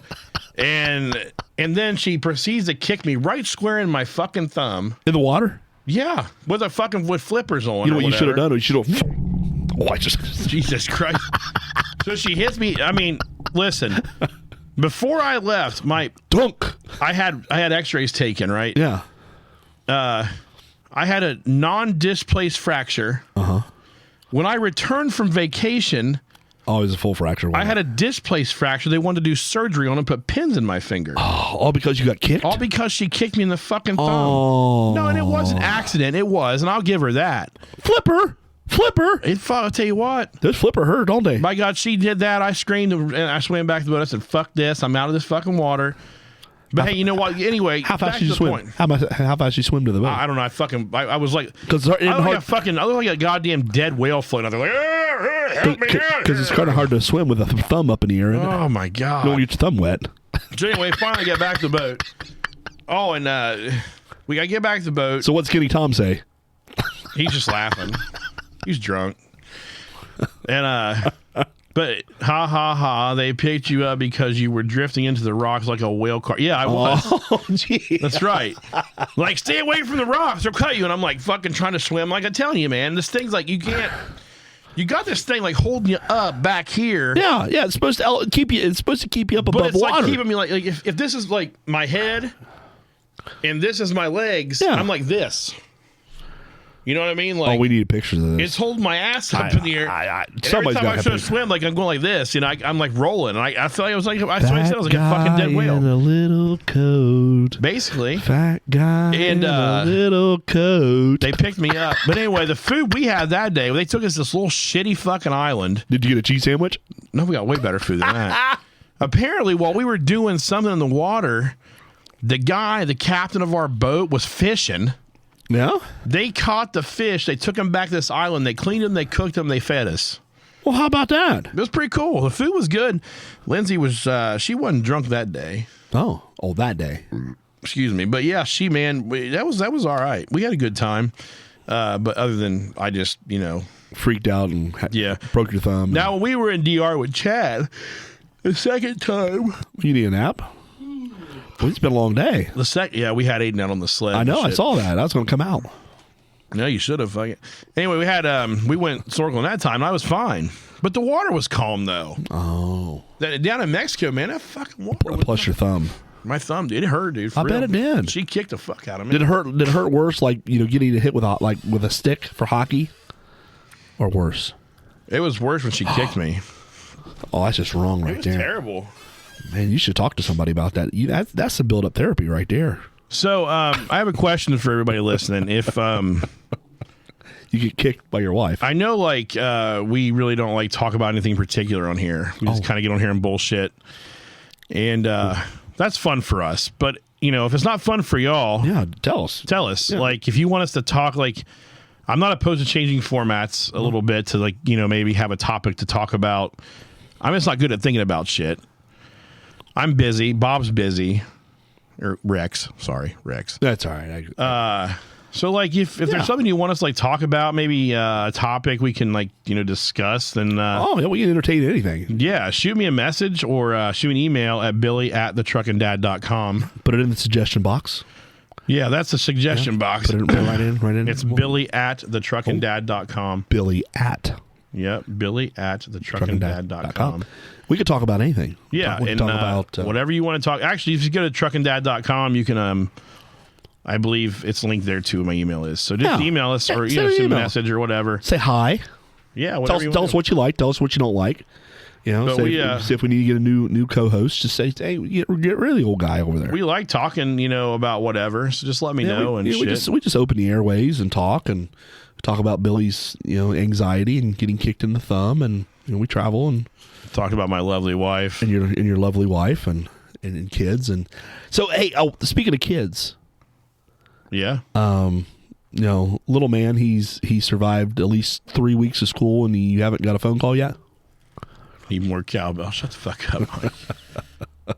S1: then she proceeds to kick me right square in my fucking thumb.
S2: In the water?
S1: Yeah, with flippers on.
S2: You know what you should have done? You should have. Oh, I just.
S1: Jesus Christ. So she hits me. I mean, listen. Before I left,
S2: dunk.
S1: I had X-rays taken, right?
S2: Yeah.
S1: I had a non-displaced fracture. When I returned from vacation,
S2: it was a full fracture.
S1: I had a displaced fracture. They wanted to do surgery on and put pins in my finger.
S2: Oh, all because you got kicked?
S1: All because she kicked me in the fucking thumb.
S2: Oh.
S1: No, and it was an accident. It was, and I'll give her that.
S2: Flipper.
S1: I'll tell you what.
S2: This flipper hurt, don't they?
S1: My God, she did that. I screamed and I swam back to the boat. I said, "Fuck this. I'm out of this fucking water." But hey, you know what? Anyway,
S2: how fast did you swim? How fast you swim to the boat?
S1: I don't know. I was like,
S2: because
S1: I look like a goddamn dead whale floating out there, like, help me out.
S2: Because it's kind of hard to swim with a thumb up in the air.
S1: Oh my God!
S2: You don't get your thumb wet.
S1: So anyway, finally get back to the boat. Oh, and we gotta get back to the boat.
S2: So what's Skinny Tom say?
S1: He's just laughing. He's drunk. And but ha ha ha, they picked you up because you were drifting into the rocks like a whale car. Yeah, I was.
S2: Oh, gee.
S1: That's right. Like, stay away from the rocks, they'll cut you. And I'm like fucking trying to swim. Like I'm telling you, man, this thing's like you can't. You got this thing like holding you up back here.
S2: Yeah. It's supposed to keep you. It's supposed to keep you up above
S1: water. But it's
S2: water.
S1: like keeping me like if this is like my head, and this is my legs, I'm like this. You know what I mean? Like,
S2: we need pictures of this.
S1: It's holding my ass up in the air.
S2: Somebody's
S1: every time I try to swim, like I'm going like this, I'm like rolling, and I feel like I was like a fucking dead whale.
S2: In a little coat,
S1: basically.
S2: Fat guy in a little coat.
S1: They picked me up, but anyway, the food we had that day, they took us to this little shitty fucking island.
S2: Did you get a cheese sandwich?
S1: No, we got way better food than that. Apparently, while we were doing something in the water, the captain of our boat, was fishing.
S2: Yeah?
S1: They caught the fish. They took them back to this island. They cleaned them. They cooked them. They fed us.
S2: Well, how about that?
S1: It was pretty cool. The food was good. Lindsay was, she wasn't drunk that day.
S2: Oh, that day.
S1: Excuse me. But yeah, that was all right. We had a good time. But other than I just,
S2: freaked out and broke your thumb.
S1: Now, when we were in DR with Chad, the second time.
S2: You need a nap? Well, it's been a long day.
S1: We had Aiden out on the sled.
S2: I know. I saw that. I was going to come out.
S1: No, you should have. Anyway, we went snorkeling that time. And I was fine, but the water was calm though.
S2: Oh,
S1: down in Mexico, man, that fucking water.
S2: Plus your thumb.
S1: My thumb, dude, it hurt, dude.
S2: I bet it did.
S1: She kicked the fuck out of me.
S2: Did it hurt worse? Like getting hit with a stick for hockey, or worse?
S1: It was worse when she kicked me.
S2: Oh, that's just wrong right there.
S1: Terrible.
S2: Man, you should talk to somebody about that. That's some build-up therapy right there.
S1: So, I have a question for everybody listening. If
S2: you get kicked by your wife,
S1: I know, like we really don't like talk about anything particular on here. We just kind of get on here and bullshit, and that's fun for us. But if it's not fun for y'all,
S2: tell us.
S1: Yeah. Like, if you want us to talk, like, I'm not opposed to changing formats a little bit to maybe have a topic to talk about. I'm just not good at thinking about shit. I'm busy. Bob's busy. Or Rex. Sorry, Rex.
S2: That's all right.
S1: So, like, if there's something you want us to, talk about, maybe a topic we can, discuss, then...
S2: we can entertain anything.
S1: Yeah, shoot me a message or shoot me an email at billy@thetruckandad.com.
S2: Put it in the suggestion box.
S1: Yeah, that's the suggestion box.
S2: Put it right in.
S1: It's billy@thetruckandad.com.
S2: Billy at...
S1: Yep, billy@thetruckandad.com.
S2: We could talk about anything.
S1: Yeah,
S2: we can talk about
S1: whatever you want to talk. Actually, if you go to truckandad.com, you can, I believe it's linked there too. My email is. So just email us or send a message or whatever.
S2: Say hi.
S1: Yeah,
S2: Tell
S1: whatever
S2: us what you like. Tell us what you don't like. You know,
S1: But
S2: say if we need to get a new co-host, just say, hey, get rid of the old guy over there.
S1: We like talking, about whatever. So just let me know and shit.
S2: We just open the airways and talk about Billy's anxiety and getting kicked in the thumb, and we travel and
S1: talk about my lovely wife
S2: and your lovely wife and kids. And so, hey, speaking of kids,
S1: yeah,
S2: little man, he survived at least 3 weeks of school, and you haven't got a phone call yet.
S1: Need more cowbell. Shut the fuck up,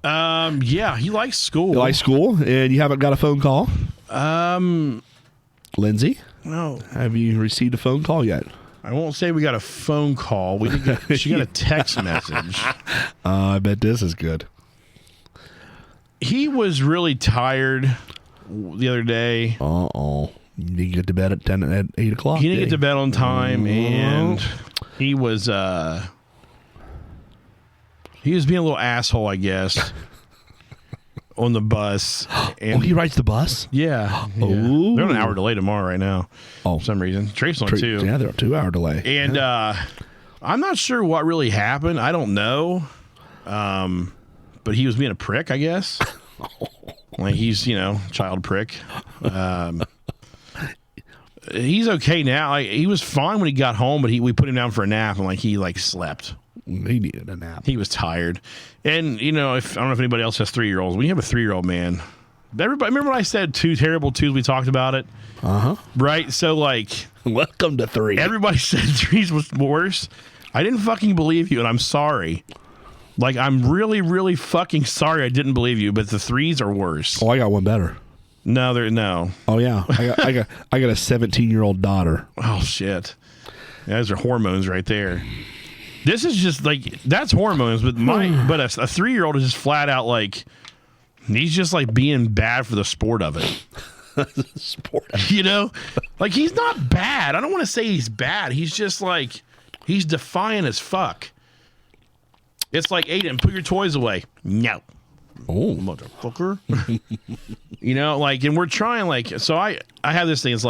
S1: Mike. Yeah, he likes school.
S2: You like school, and you haven't got a phone call. Lindsay,
S1: No,
S2: have you received a phone call yet?
S1: I won't say we got a phone call. We did get, she got a text message.
S2: I bet this is good.
S1: He was really tired the other day.
S2: You didn't get to bed at 8 o'clock.
S1: He didn't get to bed on time, and he was being a little asshole, I guess, on the bus. And
S2: he rides the bus?
S1: Yeah.
S2: Ooh.
S1: They're on an hour delay tomorrow right now.
S2: Oh.
S1: For some reason. Trace on 2.
S2: Yeah, they're a 2 hour delay.
S1: And I'm not sure what really happened. I don't know. But he was being a prick, I guess. Like he's, child prick. He's okay now. Like, he was fine when he got home, but we put him down for a nap, and he slept.
S2: He needed a nap.
S1: He was tired. And, I don't know if anybody else has 3-year-olds. When you have a 3-year-old, man, everybody, remember when I said 2 terrible 2s? We talked about it?
S2: Uh-huh.
S1: Right? So,
S2: welcome to 3.
S1: Everybody said 3s was worse. I didn't fucking believe you, and I'm sorry. I'm really, really fucking sorry I didn't believe you, but the 3s are worse.
S2: Oh, I got one better.
S1: No, no.
S2: Oh yeah, I got a 17-year-old daughter.
S1: Oh shit, those are hormones right there. This is just that's hormones, but a 3-year-old is just flat out he's just being bad for the sport of it.
S2: Sport.
S1: He's not bad. I don't want to say he's bad. He's just he's defiant as fuck. It's like, Aiden, put your toys away. No.
S2: Oh,
S1: motherfucker. And we're trying so I have this thing. It's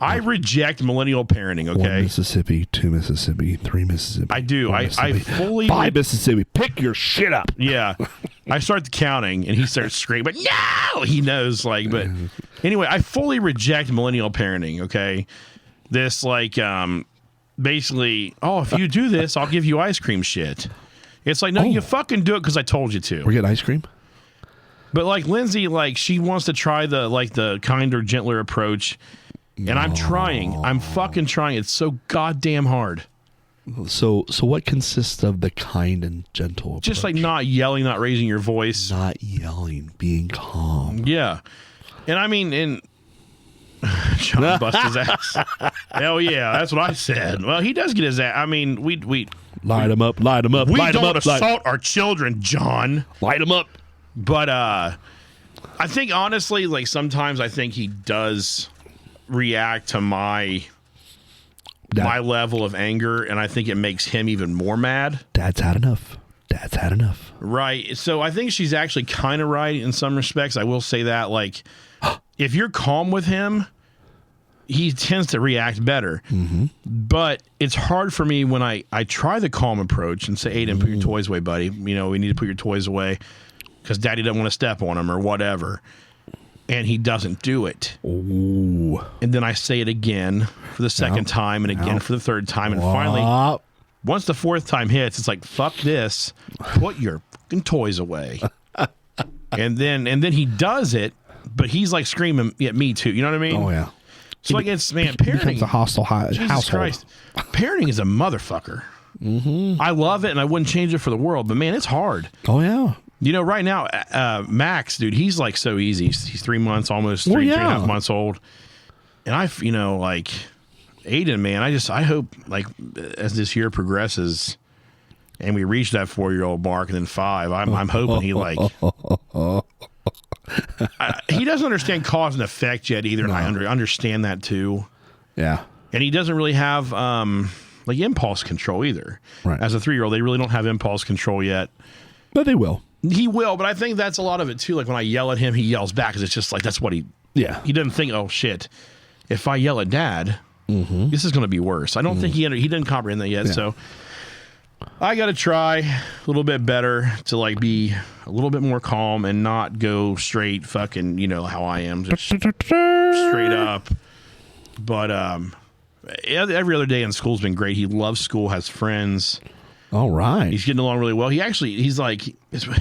S1: I reject millennial parenting, okay?
S2: 1 Mississippi, 2 Mississippi, 3 Mississippi.
S1: I do. I fully
S2: 5 Mississippi. Pick your shit up.
S1: Yeah. I start counting and he starts screaming, but no, he knows but anyway, I fully reject millennial parenting, okay? This basically, if you do this, I'll give you ice cream shit. It's no, you fucking do it because I told you to.
S2: We're getting ice cream?
S1: But Lindsay, she wants to try the kinder, gentler approach. And I'm trying. I'm fucking trying. It's so goddamn hard.
S2: So what consists of the kind and gentle approach?
S1: Just not yelling, not raising your voice.
S2: Not yelling, being calm.
S1: Yeah. And I mean, John bust his ass. Hell yeah, that's what I said. Well, he does get his ass. I mean, we
S2: light him up.
S1: We don't assault our children, John.
S2: Light him up.
S1: But I think honestly, sometimes I think he does react to my level of anger, and I think it makes him even more mad.
S2: Dad's had enough.
S1: Right. So I think she's actually kind of right in some respects. I will say that, if you're calm with him, he tends to react better.
S2: Mm-hmm.
S1: But it's hard for me when I try the calm approach and say, Aiden, put your toys away, buddy. We need to put your toys away because Daddy doesn't want to step on them or whatever. And he doesn't do it.
S2: Ooh.
S1: And then I say it again for the second time and again for the third time. And finally, once the 4th time hits, it's fuck this. Put your fucking toys away. and then he does it, but he's screaming at me too. You know what I mean?
S2: Oh, yeah.
S1: So parenting
S2: becomes a hostile
S1: Jesus
S2: household.
S1: Christ. Parenting is a motherfucker.
S2: Mm-hmm.
S1: I love it, and I wouldn't change it for the world. But man, it's hard.
S2: Oh yeah.
S1: Right now, Max, dude, he's so easy. He's 3 months, almost 3.5 months old, and Aiden, man, I hope as this year progresses, and we reach that 4-year-old mark, and then 5, I'm hoping he he doesn't understand cause and effect yet either. No. And I understand that too.
S2: Yeah.
S1: And he doesn't really have impulse control either.
S2: Right.
S1: As a 3-year-old, they really don't have impulse control yet.
S2: But they will.
S1: He will, but I think that's a lot of it too. When I yell at him, he yells back because it's just that's what he.
S2: Yeah.
S1: He doesn't think, oh shit, if I yell at Dad, This is going to be worse. I don't think he didn't comprehend that yet. So I got to try a little bit better to like be a little bit more calm and not go straight fucking, you know how I am, just straight up. But every other day in school's been great. He loves school, has friends.
S2: All right.
S1: He's getting along really well. He's like,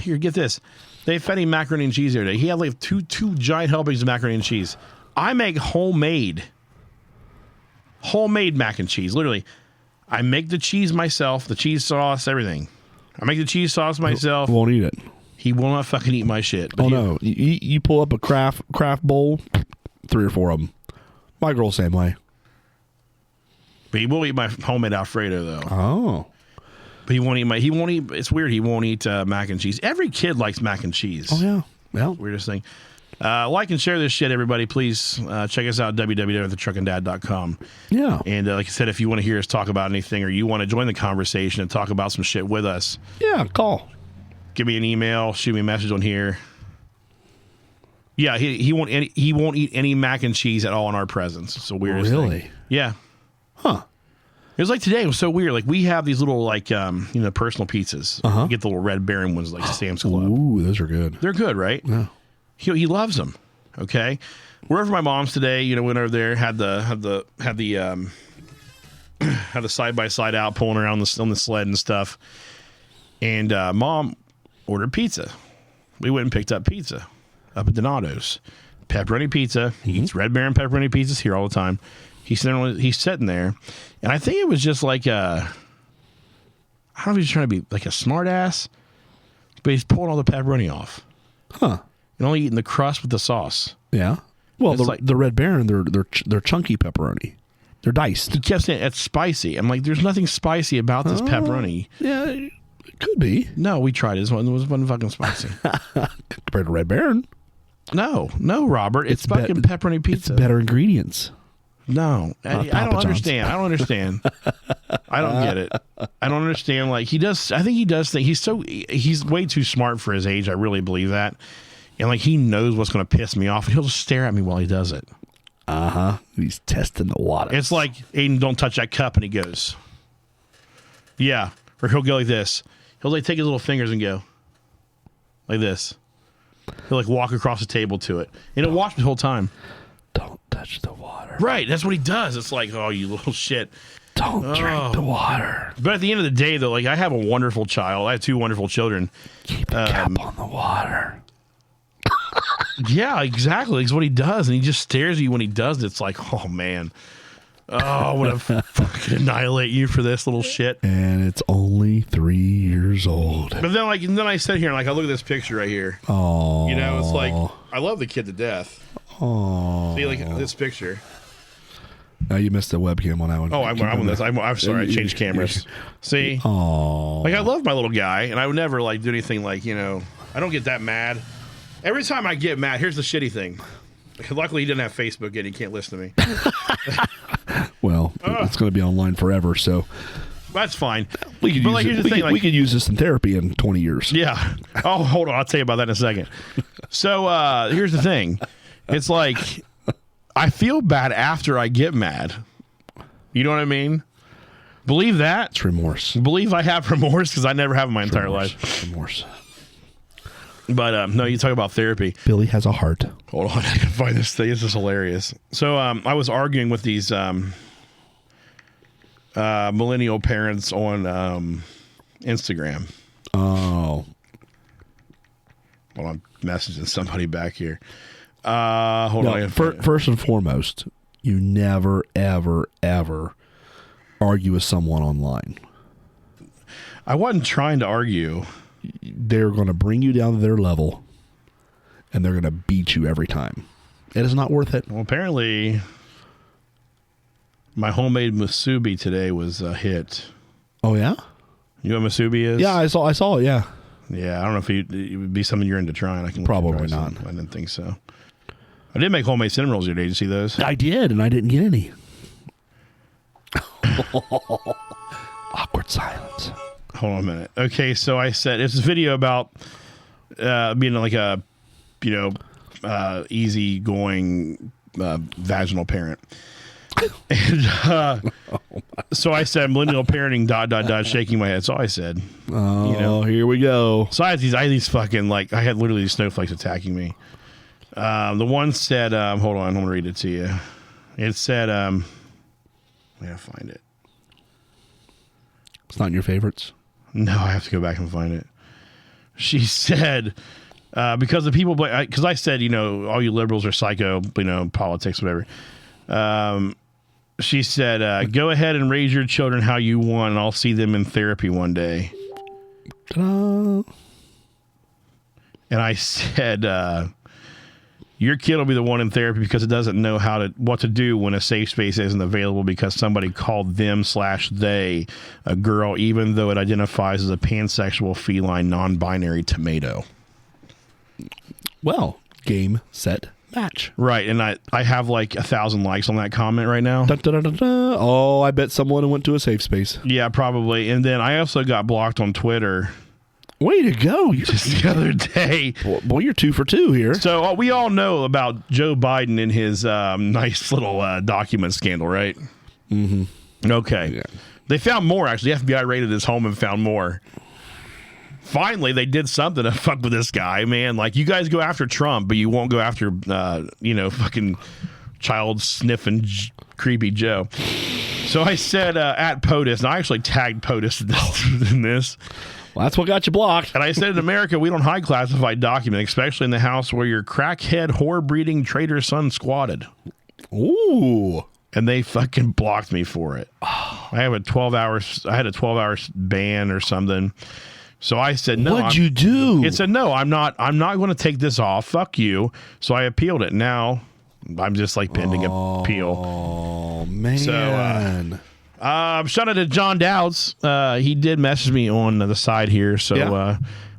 S1: here, get this. They fed him macaroni and cheese the other day. He had like two giant helpings of macaroni and cheese. I make homemade mac and cheese. Literally, I make the cheese myself, the cheese sauce, everything. I make the cheese sauce myself.
S2: Won't eat it.
S1: He will not fucking eat my shit.
S2: Oh, no. You pull up a craft bowl, 3 or 4 of them. My girl, same way.
S1: But he will eat my homemade Alfredo, though.
S2: Oh.
S1: But he won't eat, it's weird, he won't eat mac and cheese. Every kid likes mac and cheese.
S2: Oh, yeah. Well,
S1: weirdest thing. Like and share this shit, everybody. Please check us out, www.truckindad.com.
S2: Yeah.
S1: And like I said, if you want to hear us talk about anything or you want to join the conversation and talk about some shit with us,
S2: yeah, call.
S1: Give me an email, shoot me a message on here. Yeah, he won't eat any mac and cheese at all in our presence. It's the weirdest thing.
S2: Really?
S1: Yeah.
S2: Huh.
S1: It was like today. It was so weird. Like we have these little personal pizzas. You get the little Red Baron ones like Sam's Club.
S2: Ooh, those are good.
S1: They're good, right?
S2: Yeah.
S1: He loves them. Okay. We're over my mom's today. You know, went over there, had the side by side out, pulling around on the sled and stuff. And mom ordered pizza. We went and picked up pizza up at Donato's. Pepperoni pizza. He eats Red Baron pepperoni pizzas here all the time. He's sitting there, and I think it was just like I don't know if he's trying to be like a smart ass, but he's pulling all the pepperoni off.
S2: Huh.
S1: And only eating the crust with the sauce.
S2: Yeah. Well,
S1: It's like-
S2: the Red Baron, they're chunky pepperoni. They're diced.
S1: He kept saying it's spicy. I'm like, there's nothing spicy about this pepperoni.
S2: Yeah, it could be.
S1: No, we tried it. It wasn't fucking spicy.
S2: Compared to Red Baron.
S1: No, Robert. It's fucking pepperoni pizza.
S2: It's better ingredients.
S1: No, I don't
S2: Papa
S1: understand. I don't understand. I don't get it. I don't understand. Like he does. I think he does think he's way too smart for his age. I really believe that. And like he knows what's going to piss me off, and he'll just stare at me while he does it.
S2: He's testing the water.
S1: It's like, Aiden, don't touch that cup, and he goes, yeah. Or he'll go like this. He'll like take his little fingers and go like this. He'll like walk across the table to it, and he'll watch the whole time.
S2: Don't touch the water.
S1: Right, that's what he does. It's like, oh, you little shit.
S2: Don't drink the water.
S1: But at the end of the day, though, like I have a wonderful child. I have 2 wonderful children.
S2: Keep the cap on the water.
S1: Yeah, exactly. It's what he does, and he just stares at you when he does it. It's like, oh man, oh, I want to fucking annihilate you for this little shit.
S2: And it's only 3 years old.
S1: But then, then I sit here and I look at this picture right here.
S2: Oh,
S1: You know, it's like I love the kid to death.
S2: Oh,
S1: See, like this picture.
S2: Now you missed the webcam on that one.
S1: Oh, I'm on this. I'm sorry. I changed cameras. See,
S2: Oh,
S1: like I love my little guy, and I would never do anything I don't get that mad. Every time I get mad, here's the shitty thing. Luckily, he didn't have Facebook yet. He can't listen to me.
S2: well, it's going to be online forever, so
S1: That's fine.
S2: we could
S1: But
S2: use
S1: here's the thing.
S2: we could use this in therapy in 20 years.
S1: Yeah. Oh, hold on. I'll tell you about that in a second. So here's the thing. It's like I feel bad after I get mad. You know what I mean? Believe that.
S2: It's remorse.
S1: Believe I have remorse because I never have in my entire life.
S2: Remorse.
S1: But no, you talk about therapy.
S2: Billy has a heart.
S1: Hold on. I can find this thing. This is hilarious. So I was arguing with these millennial parents on Instagram.
S2: Oh.
S1: Well, I'm messaging somebody back here. Hold on.
S2: First and foremost, you never, ever, ever argue with someone online.
S1: I wasn't trying to argue.
S2: They're going to bring you down to their level, and they're going to beat you every time. It is not worth it.
S1: Well, apparently, my homemade musubi today was a hit.
S2: Oh, yeah?
S1: You know what musubi is?
S2: Yeah, I saw it, yeah.
S1: Yeah, I don't know if it would be something you're into trying. I can
S2: Probably
S1: try
S2: not.
S1: some. I didn't think so. I did make homemade cinnamon rolls the other day. Did you see those?
S2: I did, and I didn't get any. Awkward silence.
S1: Hold on a minute. Okay, so I said it's a video about being like a, easy-going vaginal parent. And so I said, millennial parenting, ... shaking my head. So I said,
S2: Oh, here we go.
S1: So I had these fucking, like, I had literally these snowflakes attacking me. The one said, hold on, I'm going to read it to you. It said, I gotta find it.
S2: It's not in your favorites?
S1: No, I have to go back and find it. She said, because the people, because I said, all you liberals are psycho, politics, whatever. She said, go ahead and raise your children how you want, and I'll see them in therapy one day.
S2: Ta-da.
S1: And I said, your kid will be the one in therapy because it doesn't know what to do when a safe space isn't available because somebody called them/they a girl, even though it identifies as a pansexual, feline, non-binary tomato.
S2: Well, game, set, match.
S1: Right, and I have like 1,000 likes on that comment right now.
S2: Dun, dun, dun, dun, dun. Oh, I bet someone went to a safe space.
S1: Yeah, probably. And then I also got blocked on Twitter.
S2: Way to go.
S1: Just the other day.
S2: Boy, you're 2 for 2 here.
S1: So we all know about Joe Biden and his nice little document scandal, right? Mm-hmm. Okay. Yeah. They found more, actually. The FBI raided his home and found more. Finally, they did something to fuck with this guy, man. Like, you guys go after Trump, but you won't go after, fucking child sniffing creepy Joe. So I said at POTUS, and I actually tagged POTUS in this.
S2: Well, that's what got you blocked.
S1: And I said, in America, we don't hide classified documents, especially in the house where your crackhead, whore-breeding traitor son squatted.
S2: Ooh.
S1: And they fucking blocked me for it. I had a 12-hour ban or something. So I said, no.
S2: What'd you do?
S1: It said, no, I'm not going to take this off. Fuck you. So I appealed it. Now I'm just like pending appeal.
S2: Oh, man.
S1: So, shout out to John Dowds. He did message me on the side here. So,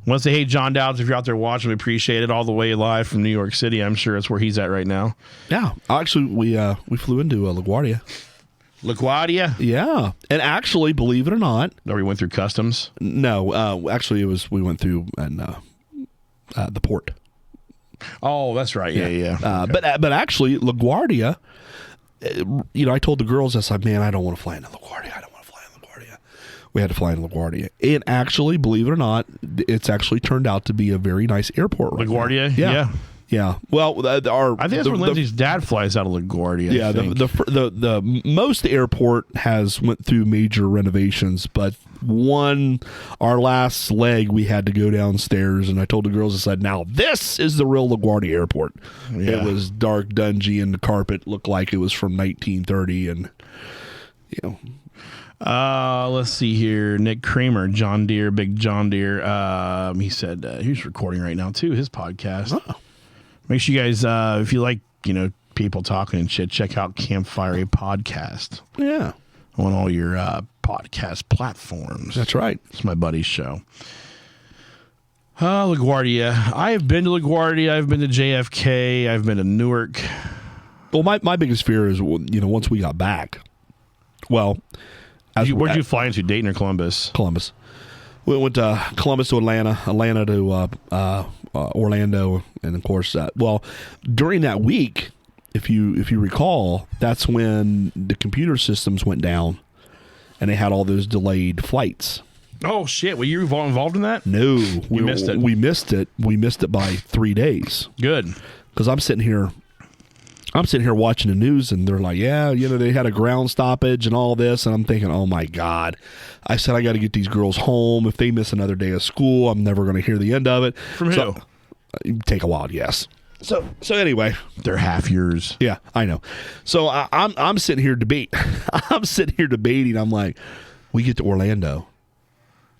S1: want to say, hey, John Dowds, if you're out there watching, we appreciate it. All the way live from New York City. I'm sure that's where he's at right now.
S2: Yeah. Actually, we flew into LaGuardia.
S1: LaGuardia?
S2: Yeah. And actually, believe it or not.
S1: Or we went through customs?
S2: No. Actually, we went through the port.
S1: Oh, that's right. Yeah.
S2: Okay. But actually, LaGuardia, I told the girls, I said, man, I don't want to fly into LaGuardia. We had to fly into LaGuardia. And actually, believe it or not, it's actually turned out to be a very nice airport right
S1: LaGuardia?
S2: now. Yeah. Well,
S1: I think that's where Lindsay's dad flies out of LaGuardia.
S2: Yeah, the most airport has went through major renovations, but our last leg, we had to go downstairs, and I told the girls, I said, now this is the real LaGuardia airport. Yeah. It was dark, dungy, and the carpet looked like it was from 1930, and
S1: let's see here. Nick Kramer, John Deere, Big John Deere. He said he's recording right now too, his podcast. Oh. Make sure you guys, if you like, people talking and shit, check out Campfire, a podcast.
S2: Yeah.
S1: On all your podcast platforms.
S2: That's right.
S1: It's my buddy's show. LaGuardia. I have been to LaGuardia. I've been to JFK. I've been to Newark.
S2: Well, my biggest fear is, once we got back, where'd
S1: you fly into, Dayton or Columbus?
S2: Columbus. We went to Columbus to Atlanta to Orlando, and of course, during that week, if you recall, that's when the computer systems went down, and they had all those delayed flights.
S1: Oh shit! Were you involved in that?
S2: No,
S1: we missed it.
S2: We missed it. We missed it by 3 days.
S1: Good,
S2: because I'm sitting here watching the news, and they're like, they had a ground stoppage and all this. And I'm thinking, oh, my God. I said, I got to get these girls home. If they miss another day of school, I'm never going to hear the end of it.
S1: From who?
S2: Take a while, yes. So anyway.
S1: They're half yours.
S2: Yeah, I know. So I'm sitting here I'm sitting here debating. I'm like, we get to Orlando,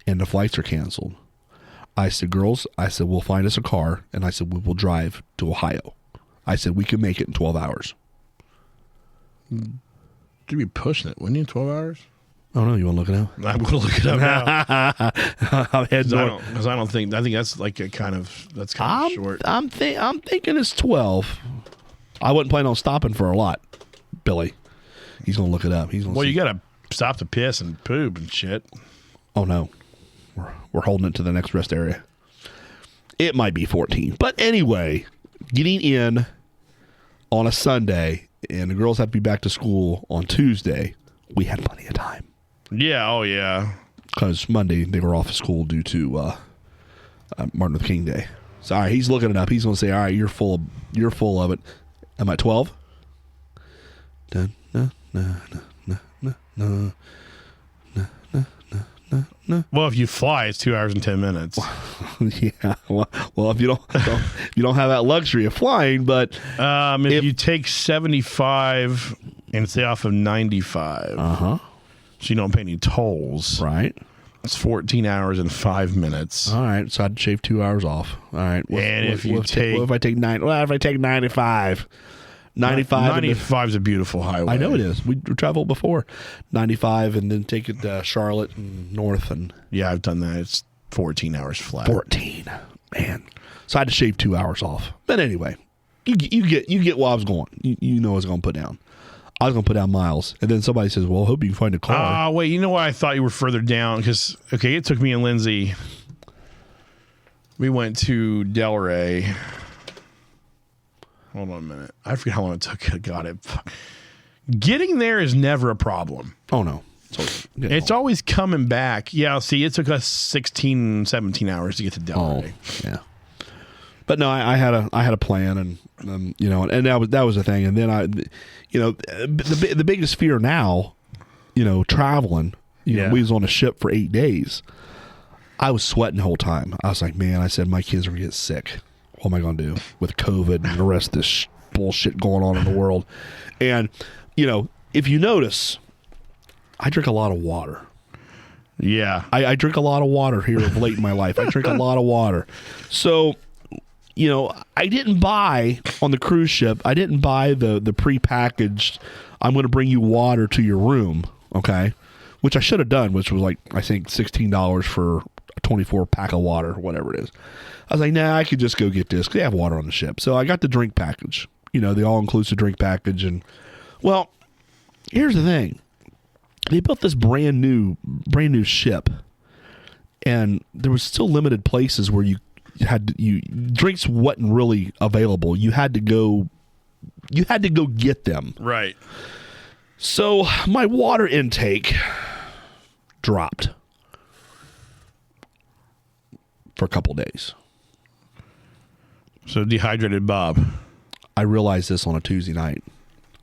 S2: and the flights are canceled. I said, girls, we'll find us a car, and I said, we will drive to Ohio. I said, we can make it in 12 hours.
S1: You'd be pushing it, wouldn't you, 12 hours?
S2: Oh, no, you want to look it up?
S1: I'm going to look it up now.
S2: I'm heading
S1: Because I think that's like that's kind of short.
S2: I'm thinking it's 12. I wasn't planning on stopping for a lot, Billy. He's going to look it up.
S1: You got to stop to piss and poop and shit.
S2: Oh, no. We're holding it to the next rest area. It might be 14. But anyway, getting in on a Sunday and the girls have to be back to school on Tuesday, we had plenty of time.
S1: Yeah. Oh, yeah.
S2: Because Monday they were off of school due to Martin Luther King Day. So all right, he's looking it up. He's going to say, "All right, you're full of it." Am I 12? Dun, no, no, no, no, no, no, no, no, no, no.
S1: Well, if you fly, it's 2 hours and 10 minutes.
S2: Yeah. Well, if you don't have that luxury of flying, but
S1: if you take 75 and stay off of 95, so you don't pay any tolls.
S2: Right.
S1: It's 14 hours and 5 minutes.
S2: All right, so I'd shave 2 hours off. All right.
S1: What if I take
S2: 95?
S1: 95 is a beautiful highway.
S2: I know it is. We traveled before 95 and then take it to Charlotte and north and
S1: yeah, I've done that. It's 14 hours flat.
S2: 14, man. So I had to shave 2 hours off. But anyway, you get what I was going. You know what I was going to put down. I was going to put down miles, and then somebody says, "Well, I hope you can find a car."
S1: Wait, you know what? I thought you were further down because it took me and Lindsay. We went to Delray. Hold on a minute. I forget how long it took. Got it. Getting there is never a problem.
S2: Oh no,
S1: it's always coming back. Yeah, see, it took us 16, 17 hours to get to Delray.
S2: Oh, yeah. But no, I had a plan, and and that was the thing. And then the biggest fear now, traveling. We was on a ship for 8 days. I was sweating the whole time. I was like, man, I said my kids are gonna get sick. What am I gonna do with COVID and the rest of this bullshit going on in the world? And if you notice, I drink a lot of water.
S1: Yeah,
S2: I drink a lot of water here of late in my life. I drink a lot of water, so. I didn't buy on the cruise ship. I didn't buy the prepackaged. I'm going to bring you water to your room, okay? Which I should have done, which was like I think $16 for a 24 pack of water, whatever it is. I was like, nah, I could just go get this because they have water on the ship. So I got the drink package, the all-inclusive drink package, and well, here's the thing: they built this brand new ship, and there was still limited places where drinks wasn't really available. You had to go get them.
S1: Right.
S2: So my water intake dropped for a couple days.
S1: So dehydrated Bob.
S2: I realized this on a Tuesday night.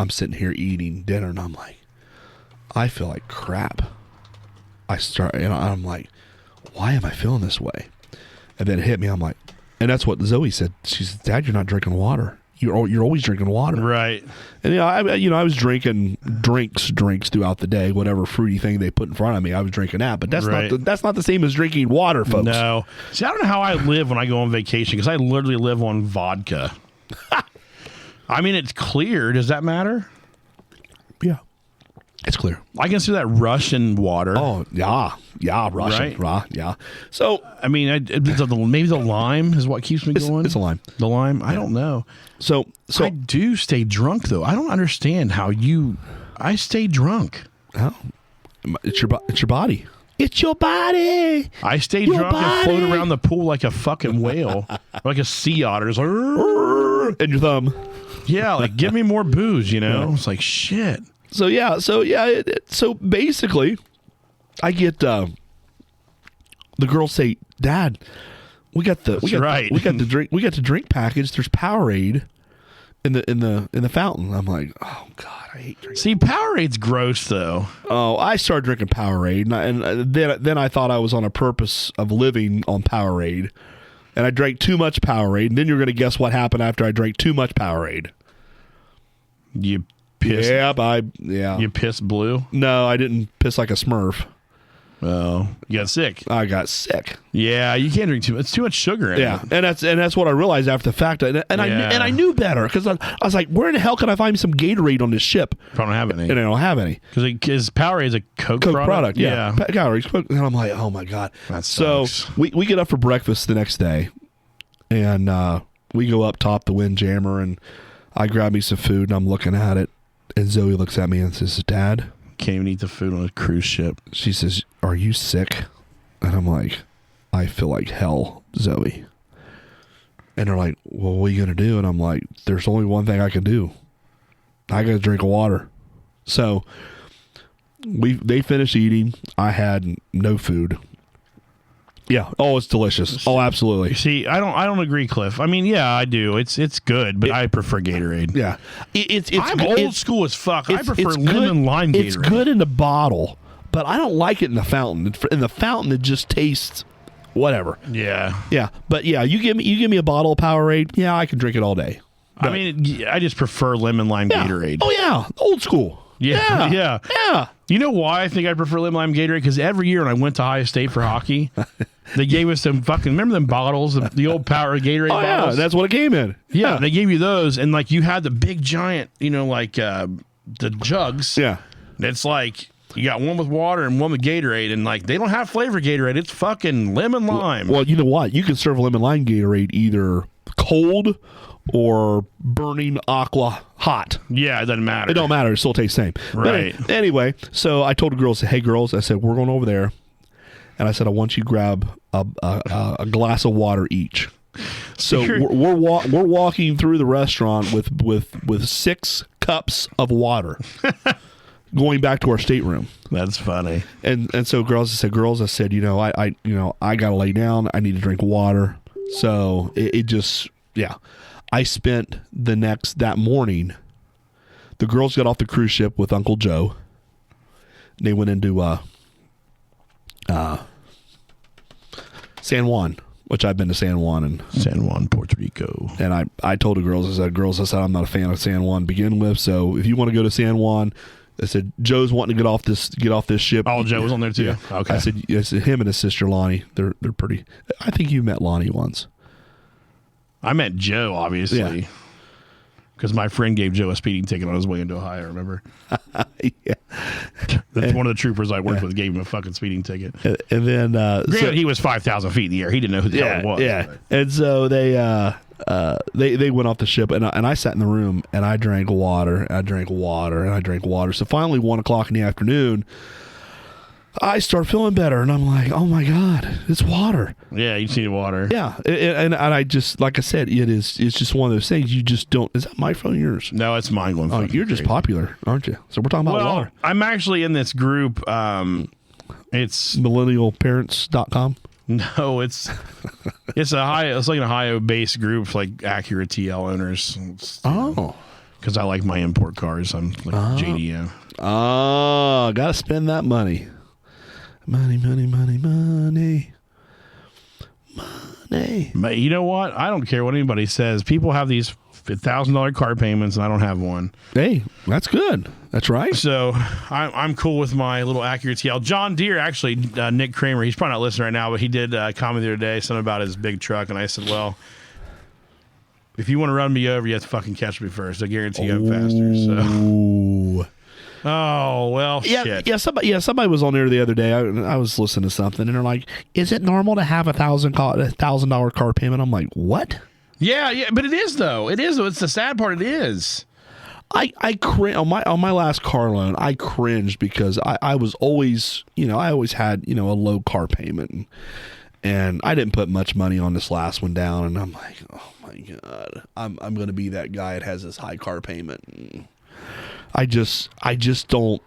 S2: I'm sitting here eating dinner and I'm like, I feel like crap. I'm like, why am I feeling this way? And then it hit me. I'm like, and that's what Zoe said. She said, "Dad, you're not drinking water. You're always drinking water."
S1: Right.
S2: And I was drinking drinks throughout the day. Whatever fruity thing they put in front of me, I was drinking that. But that's not the same as drinking water, folks.
S1: No. See, I don't know how I live when I go on vacation because I literally live on vodka. I mean, it's clear. Does that matter?
S2: Yeah. It's clear.
S1: I can see that Russian water.
S2: Oh, yeah, Russian,
S1: right?
S2: Yeah. So,
S1: I mean, maybe the lime is what keeps me going.
S2: It's a lime.
S1: The lime. I don't know.
S2: So
S1: I do stay drunk though. I don't understand how I stay drunk.
S2: Oh, it's your body. It's your body.
S1: I stay drunk and float around the pool like a fucking whale, like a sea otter. It's like,
S2: and your thumb.
S1: Yeah, like give me more booze. It's like shit.
S2: So basically, I get the girls say, "Dad, we got the drink package. There's Powerade in the fountain." I'm like, "Oh God, I hate drinking."
S1: See, Powerade's gross though.
S2: Oh, I started drinking Powerade, and then I thought I was on a purpose of living on Powerade, and I drank too much Powerade. And then you're going to guess what happened after I drank too much Powerade.
S1: You pissed.
S2: Yeah.
S1: You pissed blue?
S2: No, I didn't piss like a Smurf.
S1: Oh, you got sick.
S2: I got sick.
S1: Yeah, you can't drink too much. It's too much sugar in it.
S2: And that's what I realized after the fact. And I knew better because I was like, where in the hell can I find some Gatorade on this ship?
S1: I don't have any.
S2: And I don't have any
S1: because Powerade is a Coke product.
S2: Yeah. Powerade. And I'm like, oh my God.
S1: That sucks.
S2: So we get up for breakfast the next day, and we go up top the Windjammer, and I grab me some food, and I'm looking at it, and Zoe looks at me and says, "Dad,
S1: can't even eat the food on a cruise ship."
S2: She says, "Are you sick?" And I'm like, "I feel like hell, Zoe." And they're like, "Well, what are you going to do?" And I'm like, "There's only one thing I can do. I got a drink of water. So they finished eating. I had no food. Yeah. Oh, it's delicious. Oh, absolutely.
S1: See, I don't agree, Cliff. I mean, yeah, I do. It's good, but I prefer Gatorade.
S2: Yeah.
S1: I'm old school as fuck. I prefer lemon lime Gatorade.
S2: It's good in the bottle, but I don't like it in the fountain. In the fountain, it just tastes whatever.
S1: Yeah.
S2: Yeah. But yeah, you give me a bottle of Powerade. Yeah, I can drink it all day. But,
S1: I mean, I just prefer lemon lime Gatorade.
S2: Oh yeah, old school.
S1: Yeah. You know why I think I prefer lemon lime Gatorade? Because every year when I went to Ohio State for hockey, they gave us some fucking, remember them bottles, the old Power Gatorade bottles?
S2: Yeah, that's what it came in.
S1: Yeah, they gave you those, and like you had the big giant, like the jugs.
S2: Yeah.
S1: It's like you got one with water and one with Gatorade, and like they don't have flavor Gatorade. It's fucking lemon lime.
S2: Well, you know what? You can serve lemon lime Gatorade either cold or burning aqua hot.
S1: Yeah, it doesn't matter.
S2: It don't matter. It still tastes the same.
S1: Right.
S2: But anyway, so I told the girls, hey, girls, I said, we're going over there. And I said, I want you to grab a glass of water each. So we're walking through the restaurant with 6 cups of water going back to our stateroom.
S1: That's funny.
S2: And so girls, I said, I got to lay down. I need to drink water. So it just, yeah. I spent that morning, the girls got off the cruise ship with Uncle Joe. They went into San Juan, which I've been to San Juan, Puerto Rico. And I told the girls, I said, I'm not a fan of San Juan to begin with. So if you want to go to San Juan, I said, Joe's wanting to get off this ship.
S1: Oh, Joe was on there too.
S2: Yeah.
S1: Okay.
S2: I said him and his sister Lonnie. They're pretty. I think you met Lonnie once.
S1: I met Joe, obviously, because my friend gave Joe a speeding ticket on his way into Ohio. Remember?
S2: Yeah.
S1: That's one of the troopers I worked with gave him a fucking speeding ticket.
S2: And then,
S1: granted, he was 5,000 feet in the air. He didn't know who the hell it was.
S2: Yeah.
S1: But.
S2: And so they went off the ship, and I sat in the room and I drank water. So finally, 1:00 in the afternoon, I start feeling better, and I'm like, oh my God, it's water.
S1: Yeah, you see the water.
S2: Yeah, and I just, like I said, it's just one of those things you just don't. Is that my phone or yours?
S1: No, it's mine going.
S2: Oh, you're just
S1: crazy.
S2: popular, aren't you? So we're talking about water.
S1: I'm actually in this group. It's
S2: millennialparents.com.
S1: No, it's like an Ohio-based group, like Acura TL owners. Because I like my import cars. I'm like JDM.
S2: Oh, gotta spend that money. Money.
S1: But you know what? I don't care what anybody says. People have these $1,000 car payments, and I don't have one.
S2: Hey, that's good. That's right.
S1: So I'm cool with my little Acura TL. John Deere, actually, Nick Kramer, he's probably not listening right now, but he did comment the other day, something about his big truck, and I said, well, if you want to run me over, you have to fucking catch me first. I guarantee you I'm faster. So. Oh, well, shit.
S2: Yeah, somebody was on there the other day. I was listening to something, and they're like, is it normal to have $1,000 car payment? I'm like, what?
S1: Yeah, but it is, though. It's the sad part. It is.
S2: I cringe on my last car loan. I cringed because I was always, I always had, a low car payment, and I didn't put much money on this last one down, and I'm like, oh my God, I'm going to be that guy that has this high car payment. I just don't,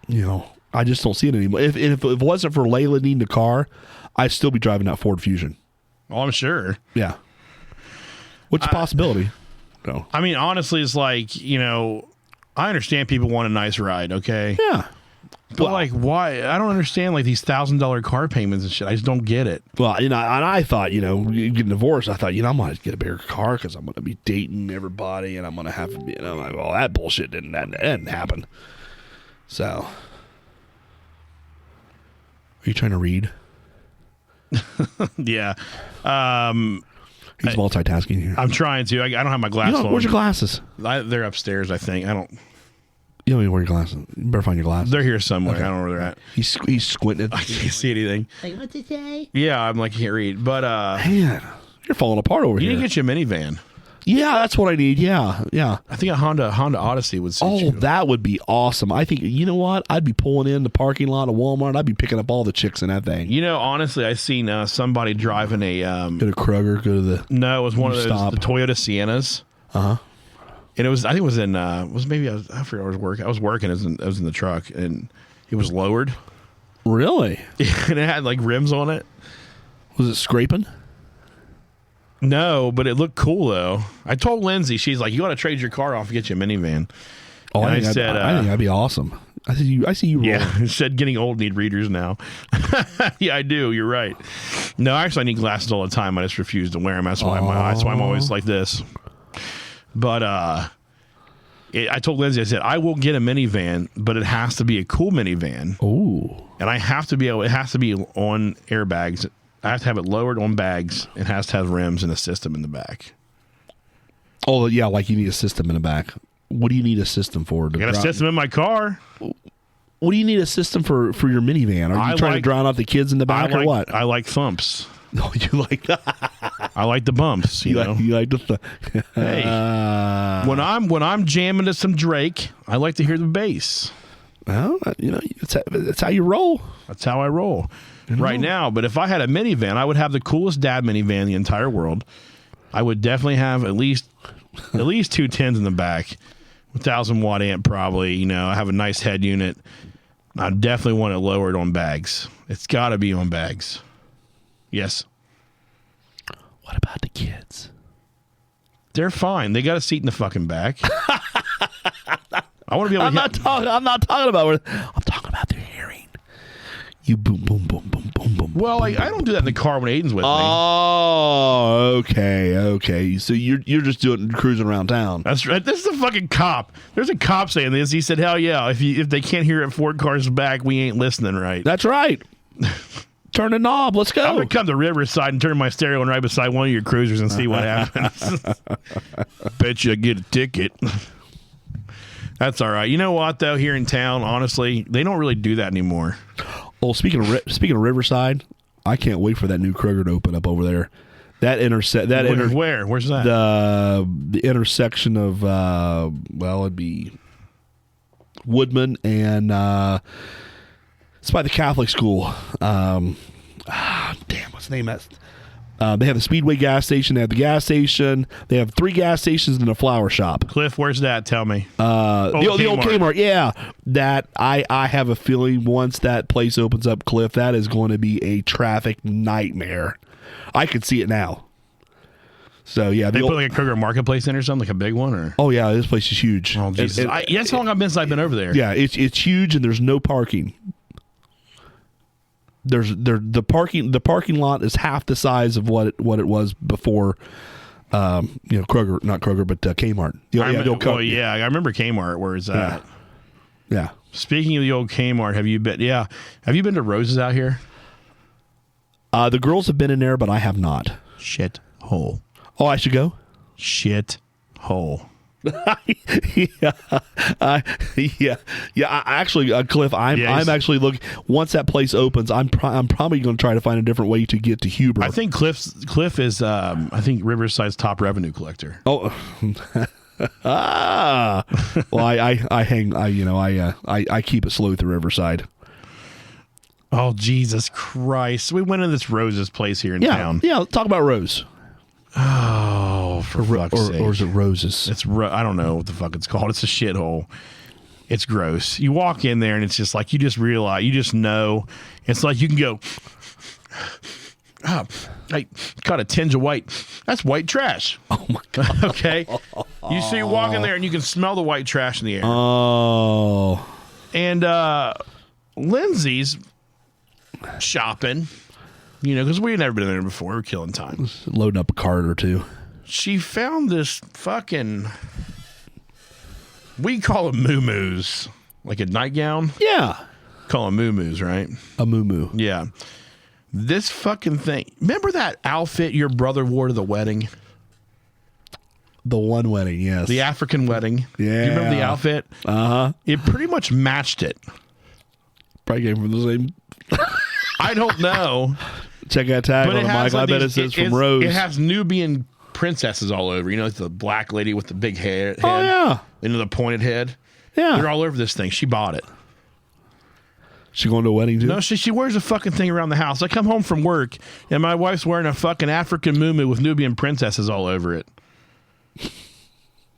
S2: I just don't see it anymore. If it wasn't for Layla needing the car, I'd still be driving that Ford Fusion.
S1: Oh, I'm sure.
S2: Yeah. What's a possibility? No.
S1: I mean, honestly, it's like, I understand people want a nice ride, okay?
S2: Yeah.
S1: But like, why? I don't understand like these $1,000 car payments and shit. I just don't get it.
S2: Well, and I thought, getting divorced, I thought, I'm going to get a bigger car because I'm going to be dating everybody and I'm going to have to be, I'm like, well, that bullshit didn't happen. So, are you trying to read?
S1: Yeah.
S2: He's multitasking here.
S1: I'm trying to. I don't have my glasses on.
S2: Where's your glasses?
S1: They're upstairs, I think. I don't.
S2: You don't even wear your glasses. You better find your glasses.
S1: They're here somewhere.
S2: Okay.
S1: I don't know where they're at.
S2: He's squinting.
S1: I can't see anything.
S4: Like, what's it say?
S1: Yeah, I'm like, can't read. But,
S2: man, you're falling apart over
S1: you
S2: here.
S1: need to get you a minivan.
S2: Yeah, that's what I need. Yeah.
S1: I think a Honda Odyssey would suit you.
S2: Oh, that would be awesome. I think, you know what? I'd be pulling in the parking lot of Walmart. I'd be picking up all the chicks in that thing.
S1: Honestly, I seen somebody driving a...
S2: go to Kroger, go to the...
S1: No, it was one of those
S2: Stop.
S1: the Toyota Siennas.
S2: Uh-huh.
S1: And I think it was in, I forgot I was working. I was working. I was in the truck, and it was lowered.
S2: Really?
S1: And it had like rims on it.
S2: Was it scraping?
S1: No, but it looked cool though. I told Lindsay, she's like, "You want to trade your car off and get you a minivan?"
S2: Oh,
S1: and
S2: I think that'd be awesome. I see you roll.
S1: Yeah, it said getting old need readers now. Yeah, I do. You're right. No, actually, I need glasses all the time. I just refuse to wear them. That's why I'm always like this. But I told Lindsay, I said, I will get a minivan, but it has to be a cool minivan.
S2: Ooh.
S1: And I have to be able. It has to be on airbags. I have to have it lowered on bags. It has to have rims and a system in the back.
S2: Oh, yeah, like you need a system in the back. What do you need a system for?
S1: I got a system in my car.
S2: What do you need a system for your minivan? Are you trying to drown out the kids in the back or what?
S1: I like thumps.
S2: Oh, you like that?
S1: I like the bumps. You know?
S2: You like the
S1: Hey, when I'm jamming to some Drake, I like to hear the bass.
S2: Well, it's how you roll.
S1: That's how I roll right now. But if I had a minivan, I would have the coolest dad minivan in the entire world. I would definitely have at least 2 tens in the back, 1,000-watt amp probably. I have a nice head unit. I definitely want it lowered on bags. It's got to be on bags. Yes.
S2: What about the kids?
S1: They're fine. They got a seat in the fucking back. I want to be able to.
S2: I'm not talking about. I'm talking about their hearing. You boom, boom, boom, boom, boom, boom.
S1: Well,
S2: boom,
S1: I don't do that in the car when Aiden's with me.
S2: Oh, okay. So you're just cruising around town.
S1: That's right. This is a fucking cop. There's a cop saying this. He said, "Hell yeah! If they can't hear it 4 cars back, we ain't listening right."
S2: That's right. Turn the knob. Let's go.
S1: I'm gonna come to Riverside and turn my stereo on right beside one of your cruisers and see what happens. Bet you I get a ticket. That's all right. You know what though? Here in town, honestly, they don't really do that anymore.
S2: Oh, speaking of Riverside, I can't wait for that new Kroger to open up over there. Where's that? The intersection of it'd be Woodman and it's by the Catholic school. Damn, what's the name of that? They have the Speedway gas station. They have the gas station. They have 3 gas stations and a flower shop.
S1: Cliff, where's that? Tell me.
S2: The old Kmart. Yeah, that I have a feeling once that place opens up, Cliff, that is going to be a traffic nightmare. I could see it now. So yeah,
S1: they put like a Kroger Marketplace in or something, like a big one, or?
S2: Oh yeah, this place is huge.
S1: Oh Jesus! That's how long I've been over there.
S2: Yeah, it's huge and there's no parking. The parking lot is half the size of what it was before. Kroger, not Kroger, but Kmart.
S1: I remember Kmart. Where is that?
S2: Yeah.
S1: Speaking of the old Kmart, have you been? Yeah, have you been to Rose's out here?
S2: The girls have been in there, but I have not.
S1: Shit hole.
S2: Oh, I should go.
S1: Shit hole.
S2: Actually, Cliff, I'm actually looking. Once that place opens, I'm probably going to try to find a different way to get to Huber.
S1: I think Cliff is Riverside's top revenue collector.
S2: Oh, well, I keep it slow through Riverside.
S1: Oh Jesus Christ! We went to this Rose's place here in town.
S2: Yeah, let's talk about Rose.
S1: Oh, for fuck's sake.
S2: Or is it Roses?
S1: I don't know what the fuck it's called. It's a shithole. It's gross. You walk in there and it's just like you just realize, you just know. It's like you can go, I caught a tinge of white. That's white trash.
S2: Oh my God.
S1: Okay. You walk in there and you can smell the white trash in the air.
S2: Oh.
S1: And Lindsay's shopping. Because we had never been there before. We were killing time.
S2: Loading up a cart or two.
S1: She found this fucking, we call them moo-moos. Like a nightgown?
S2: Yeah.
S1: Call them moo-moos, right?
S2: A moo-moo.
S1: Yeah. This fucking thing. Remember that outfit your brother wore to the wedding?
S2: The one wedding, yes.
S1: The African wedding.
S2: Yeah.
S1: Do you remember the outfit?
S2: Uh-huh.
S1: It pretty much matched it.
S2: Probably came from the same.
S1: I don't know.
S2: Check that tag on it, Michael. I bet it says from Rose.
S1: It has Nubian princesses all over. It's the black lady with the big head.
S2: Oh, yeah.
S1: The pointed head.
S2: Yeah.
S1: They're all over this thing. She bought it.
S2: She going to a wedding, too?
S1: No, she wears a fucking thing around the house. I come home from work, and my wife's wearing a fucking African muumuu with Nubian princesses all over it.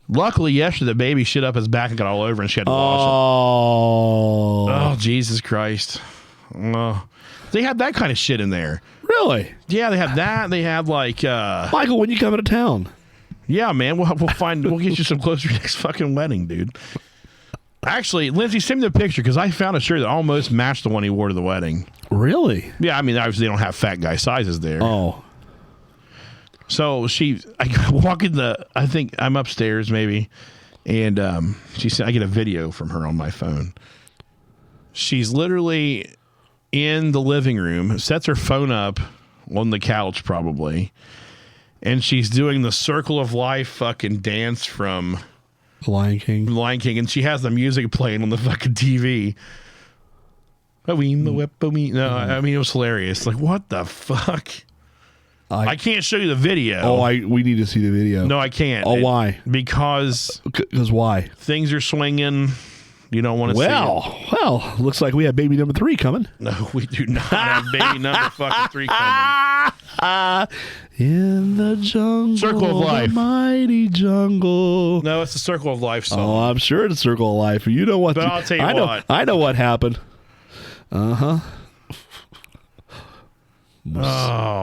S1: Luckily, yesterday the baby shit up his back and got all over, and she had to wash it. Oh, Jesus Christ! Oh. They had that kind of shit in there.
S2: Really?
S1: Yeah, they had that. They had like
S2: Michael, when you coming to town?
S1: Yeah, man. We'll get you some clothes for your next fucking wedding, dude. Actually, Lindsay, send me the picture because I found a shirt that almost matched the one he wore to the wedding.
S2: Really?
S1: Yeah, I mean, obviously they don't have fat guy sizes there.
S2: Oh.
S1: So I walk in I think I'm upstairs maybe, and she said I get a video from her on my phone. She's literally in the living room, sets her phone up on the couch probably, and she's doing the Circle of Life fucking dance from
S2: Lion King,
S1: and she has the music playing on the fucking TV. No, I mean, it was hilarious. Like, what the fuck? I can't show you the video.
S2: We need to see the video.
S1: No, I can't.
S2: Why?
S1: Because
S2: why?
S1: Things are swinging. You don't want to see it.
S2: Well, looks like we have baby number 3 coming.
S1: No, we do not have baby number fucking 3 coming.
S2: In the jungle,
S1: Circle of Life,
S2: the mighty jungle.
S1: No, it's the Circle of Life song.
S2: Oh, I'm sure it's Circle of Life. You know what?
S1: But I'll tell you what.
S2: I know what happened.
S1: Oh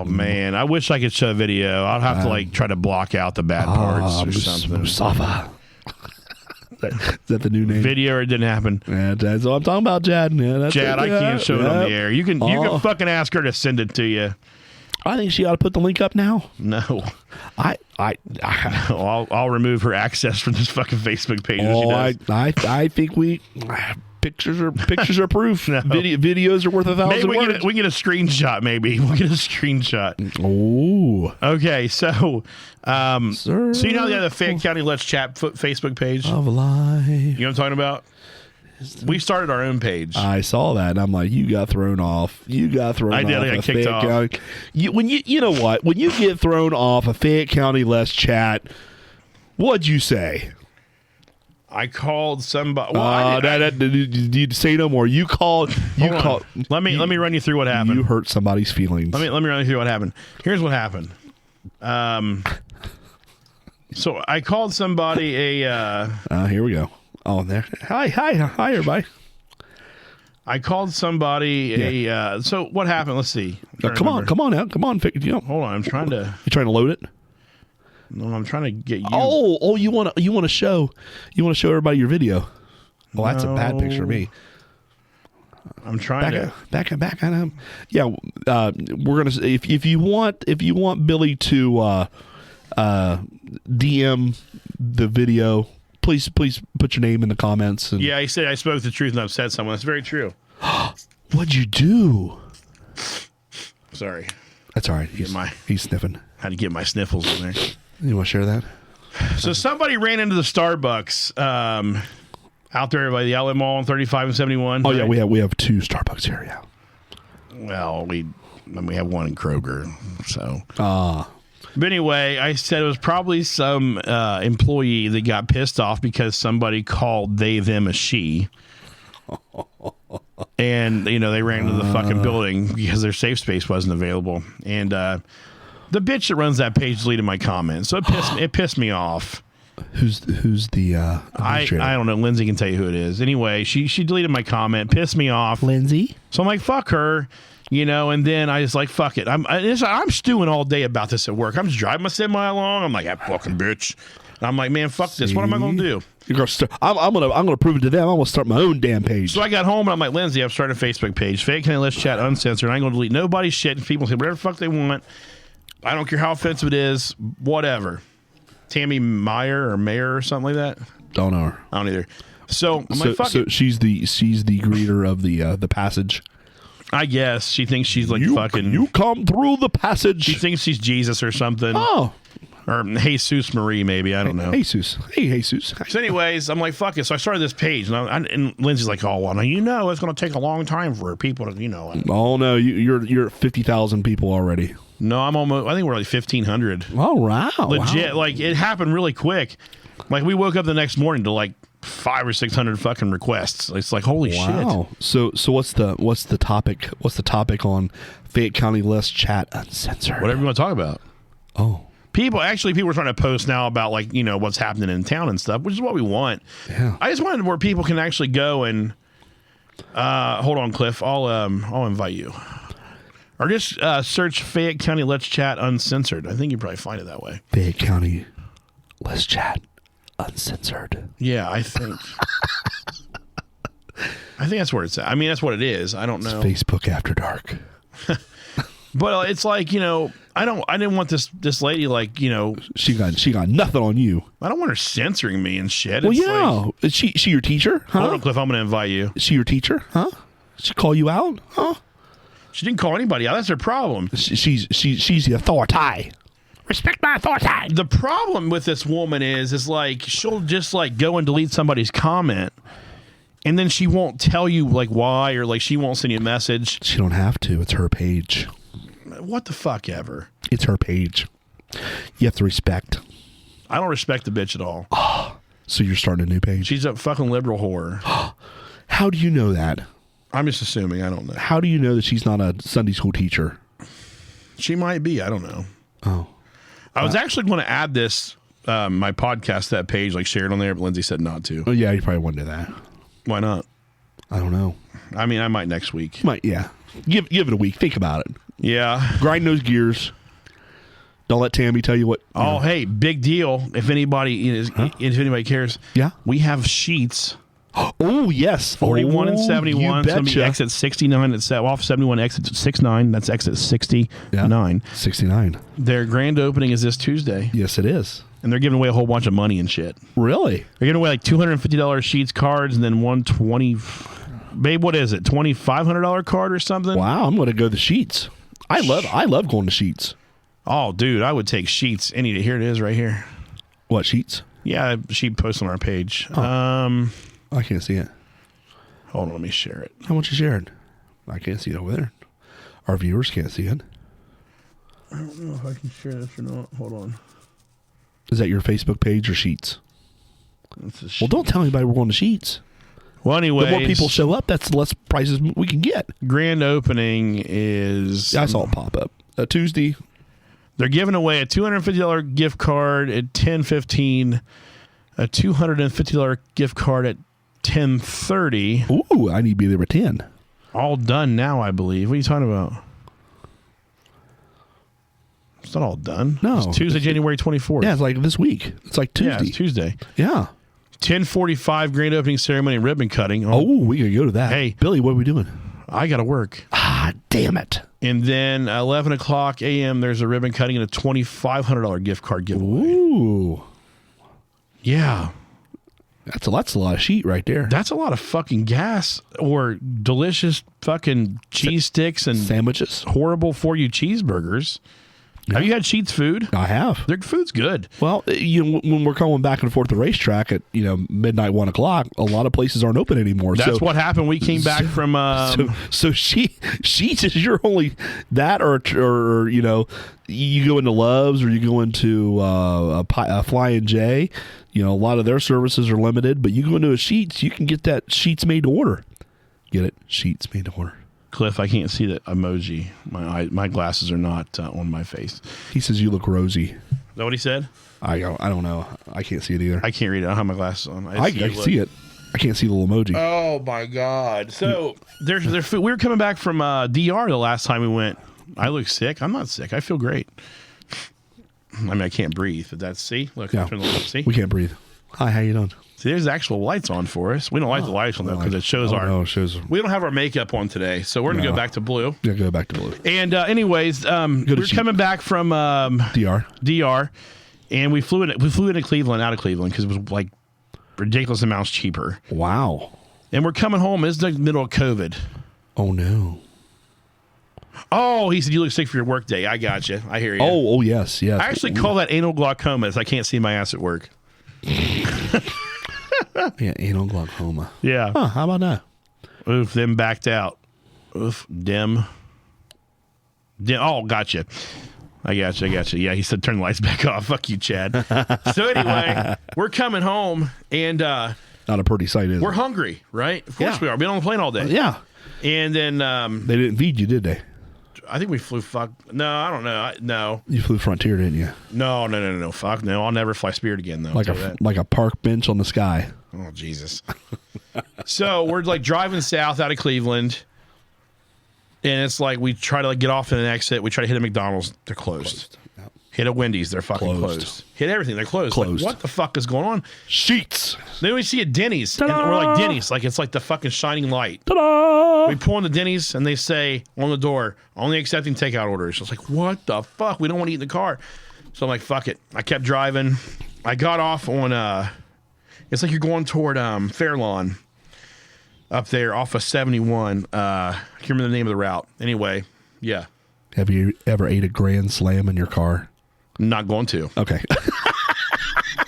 S1: man, I wish I could show a video. I'll have to try to block out the bad parts or something.
S2: Mustafa. Is that the new name?
S1: Video or it didn't happen.
S2: Yeah, that's what I'm talking about, Jad. Yeah, that's
S1: Jad, I can't show it on the air. You can fucking ask her to send it to you.
S2: I think she ought to put the link up now.
S1: No, I'll remove her access from this fucking Facebook page.
S2: I think pictures are proof. No. Videos are worth 1,000 words.
S1: We get a screenshot. Maybe we'll get a screenshot.
S2: Oh,
S1: okay. So, so you know the Fayette County Let's Chat Facebook page
S2: of life.
S1: You know what I'm talking about? We started our own page.
S2: I saw that, and I'm like, you got thrown off. I did.
S1: I got kicked off.
S2: County. You know what? When you get thrown off a Fayette County Let's Chat, what'd you say?
S1: I called somebody. Well,
S2: you say no more. You called.
S1: Let me run you through what happened.
S2: You hurt somebody's feelings.
S1: Let me run you through what happened. Here's what happened. So I called somebody
S2: here we go. Oh, there. Hi, everybody.
S1: I called somebody so what happened? Let's see.
S2: Come on out. Come on.
S1: Hold on. I'm trying to.
S2: You trying to load it?
S1: No, I'm trying to get you.
S2: Oh, you want to show everybody your video. Well, that's a bad picture of me.
S1: I'm trying to
S2: back on him. Yeah, we're gonna if you want Billy to DM the video, please put your name in the comments.
S1: Yeah, he said I spoke the truth and upset someone. That's very true.
S2: What'd you do?
S1: Sorry.
S2: That's all right. He's sniffing.
S1: Had to get my sniffles in there.
S2: You want to share that?
S1: So somebody ran into the Starbucks out there by the outlet mall on 35 and 71.
S2: Oh yeah, we have 2 Starbucks here. Yeah.
S1: Well, we have one in Kroger. So. But anyway, I said it was probably some employee that got pissed off because somebody called they them a she. And they ran into the fucking building because their safe space wasn't available. And the bitch that runs that page deleted my comment, so it pissed me off.
S2: Who's the
S1: I don't know. Lindsay can tell you who it is. Anyway, she deleted my comment, pissed me off.
S2: Lindsay.
S1: So I'm like, fuck her, and then I just like, fuck it. I'm stewing all day about this at work. I'm just driving my semi along. I'm like, that fucking bitch. And I'm like, man, fuck this. What am I gonna do?
S2: I'm gonna prove it to them. I'm gonna start my own damn page.
S1: So I got home and I'm like, Lindsay, I'm starting a Facebook page. Fayette County Let's Chat Uncensored. I ain't gonna delete nobody's shit. And people say whatever the fuck they want. I don't care how offensive it is. Whatever. Tammy Meyer or Mayer or something like that.
S2: Don't know her.
S1: I don't either. So I'm like, fuck it.
S2: She's the greeter of the passage.
S1: I guess she thinks she's like fucking.
S2: You come through the passage.
S1: She thinks she's Jesus or something.
S2: Oh.
S1: Or Jesus Marie, maybe. I don't know.
S2: Jesus. Hey, Jesus.
S1: So anyways, I'm like, fuck it. So I started this page. And Lindsay's like, oh, well, now it's going to take a long time for people to,
S2: Oh, no. You're 50,000 people already.
S1: No, I think we're like 1,500.
S2: Oh, wow.
S1: Legit.
S2: Wow.
S1: Like, it happened really quick. Like, we woke up the next morning to like 500 or 600 fucking requests. It's like, holy shit.
S2: So what's the topic? What's the topic on Fayette County Let's Chat Uncensored?
S1: Whatever you want to talk about.
S2: Oh.
S1: People are trying to post now about like, you know, what's happening in town and stuff, which is what we want.
S2: Yeah.
S1: I just wanted where people can actually go and hold on, Cliff. I'll invite you. Or just search Fayette County Let's Chat Uncensored. I think you probably find it that way.
S2: Fayette County Let's Chat Uncensored.
S1: Yeah, I think. I think that's where it's at. I mean, that's what it is. I don't know.
S2: It's Facebook After Dark.
S1: But it's like, you know, I didn't want this lady, like, you know,
S2: She got nothing on you.
S1: I don't want her censoring me and shit.
S2: Well,
S1: It's
S2: yeah.
S1: like,
S2: Is she your teacher? Huh?
S1: hold on, Cliff. I'm going to invite you.
S2: Is she your teacher? Huh? She call you out? Huh?
S1: She didn't call anybody out. That's her problem.
S2: She's the authority. Respect my authority.
S1: The problem with this woman is like she'll just like go and delete somebody's comment, and then she won't tell you like why, or like she won't send you a message.
S2: She don't have to. It's her page.
S1: What the fuck ever.
S2: It's her page. You have to respect.
S1: I don't respect the bitch at all.
S2: So you're starting a new page.
S1: She's a fucking liberal whore.
S2: How do you know that?
S1: I'm just assuming. I don't know.
S2: How do you know that she's not a Sunday school teacher?
S1: She might be. I don't know.
S2: Oh.
S1: I was actually going to add this, my podcast, that page, like share it on there, but Lindsay said not to.
S2: Oh, yeah, you probably wouldn't do that.
S1: Why not?
S2: I don't know.
S1: I mean, I might next week.
S2: Might, yeah. Give it a week. Think about it.
S1: Yeah.
S2: Grind those gears. Don't let Tammy tell you what.
S1: Oh, hey, big deal. If anybody cares,
S2: Yeah.
S1: we have sheets.
S2: Oh, yes.
S1: 41 and
S2: Oh,
S1: 71.
S2: You
S1: It's going to be
S2: betcha.
S1: exit 69. It's off 71, exit 69. That's exit 69.
S2: 69.
S1: Their grand opening is this Tuesday,
S2: Yes, it is.
S1: and they're giving away a whole bunch of money and shit.
S2: Really?
S1: They're giving away like $250 sheets cards, and then babe, what is it? $2,500 card or something?
S2: Wow, I'm going to go the Sheets. I love going to Sheets.
S1: Oh, dude, I would take sheets. Here it is right here.
S2: What, Sheets?
S1: Yeah, she posts on our page.
S2: I can't see it.
S1: Hold on, let me share it.
S2: How much you shared? I can't see it over there. Our viewers can't see it.
S1: I don't know if I can share this or not. Hold on.
S2: Is that your Facebook page or Sheets?
S1: This is
S2: Well, don't tell anybody we're going to Sheets.
S1: Well, anyway,
S2: The more people show up, that's the less prices we can get.
S1: grand opening is.
S2: I saw it pop up. Tuesday.
S1: They're giving away a $250 gift card at 10:15, a $250 gift card at 10:30.
S2: Ooh, I need to be there at 10.
S1: All done now, I believe. What are you talking about? It's not all done.
S2: No.
S1: It's Tuesday, January 24th.
S2: Yeah, it's like this week. It's like
S1: Yeah,
S2: Tuesday.
S1: it's Tuesday.
S2: Yeah.
S1: 10:45 grand opening ceremony and ribbon cutting.
S2: Oh, we can go to that.
S1: Hey.
S2: Billy, what are we doing?
S1: I got to work.
S2: Ah, damn it.
S1: And then 11 o'clock a.m., there's a ribbon cutting and a $2,500 gift card giveaway.
S2: Ooh.
S1: Yeah.
S2: That's a lot of sheet right there.
S1: That's a lot of fucking gas or delicious fucking cheese sticks and
S2: Sandwiches.
S1: horrible for you cheeseburgers. Have you had Sheets food?
S2: I have.
S1: Their food's good.
S2: Well, when we're going back and forth the racetrack at midnight, 1 o'clock, a lot of places aren't open anymore.
S1: That's
S2: so,
S1: what happened. We came back from.
S2: So Sheets is your only that or you go into Love's or you go into a Flying J. A lot of their services are limited, but you go into a Sheets, you can get that Sheets made to order. Get it? Sheets made to order.
S1: Cliff, I can't see the emoji. My glasses are not on my face.
S2: He says you look rosy.
S1: Is that what he said?
S2: I don't know. I can't see it either.
S1: I can't read it. I don't have my glasses on.
S2: I can see it. I can't see the little emoji.
S1: Oh my god! So there's food. We were coming back from DR the last time we went. I look sick. I'm not sick. I feel great. I mean, I can't breathe. But that's look.
S2: Yeah.
S1: Turn the light. See,
S2: We can't breathe. Hi, how you doing?
S1: see, there's actual lights on for us. We don't like the lights on though because it shows our.
S2: No, it shows.
S1: We don't have our makeup on today, so we're gonna go back to blue.
S2: Yeah, go back to blue.
S1: And anyways, we're coming back from DR, and we flew into Cleveland, out of Cleveland, because it was like ridiculous amounts cheaper.
S2: Wow.
S1: And we're coming home. It's the middle of COVID.
S2: Oh no.
S1: Oh, he said you look sick for your work day. I got you. I hear you.
S2: Oh yes.
S1: I actually call that anal glaucoma, as I can't see my ass at work.
S2: Yeah, anal glaucoma.
S1: Yeah.
S2: Huh, how about that?
S1: Oof, then backed out. Oof, dim. Oh, gotcha. I got you. Yeah, he said turn the lights back off. Fuck you, Chad. So anyway, we're coming home, and
S2: Not a pretty sight, is
S1: we're
S2: it?
S1: hungry, right? Of course
S2: Yeah.
S1: we are. Been on the plane all day.
S2: Yeah.
S1: And then
S2: They didn't feed you, did they?
S1: I think we flew. No, I don't know. No.
S2: You flew Frontier, didn't you?
S1: No. Fuck no. I'll never fly Spirit again though.
S2: Like a park bench on the sky.
S1: Oh Jesus. So we're like driving south out of Cleveland, and it's like we try to like get off in an exit. We try to hit a McDonald's. They're closed. Yep. Hit a Wendy's. They're fucking closed. Hit everything. They're closed. Like, what the fuck is going on?
S2: Sheets.
S1: Then we see a Denny's. And we're like, Denny's. Like, it's like the fucking shining light.
S2: Ta-da!
S1: We pull in the Denny's, and they say on the door, only accepting takeout orders. I was like, what the fuck? We don't want to eat in the car. So I'm like, fuck it. I kept driving. I got off on, it's like you're going toward Fairlawn up there off of 71. I can't remember the name of the route. Anyway, yeah.
S2: Have you ever ate a Grand Slam in your car?
S1: Not going to.
S2: Okay.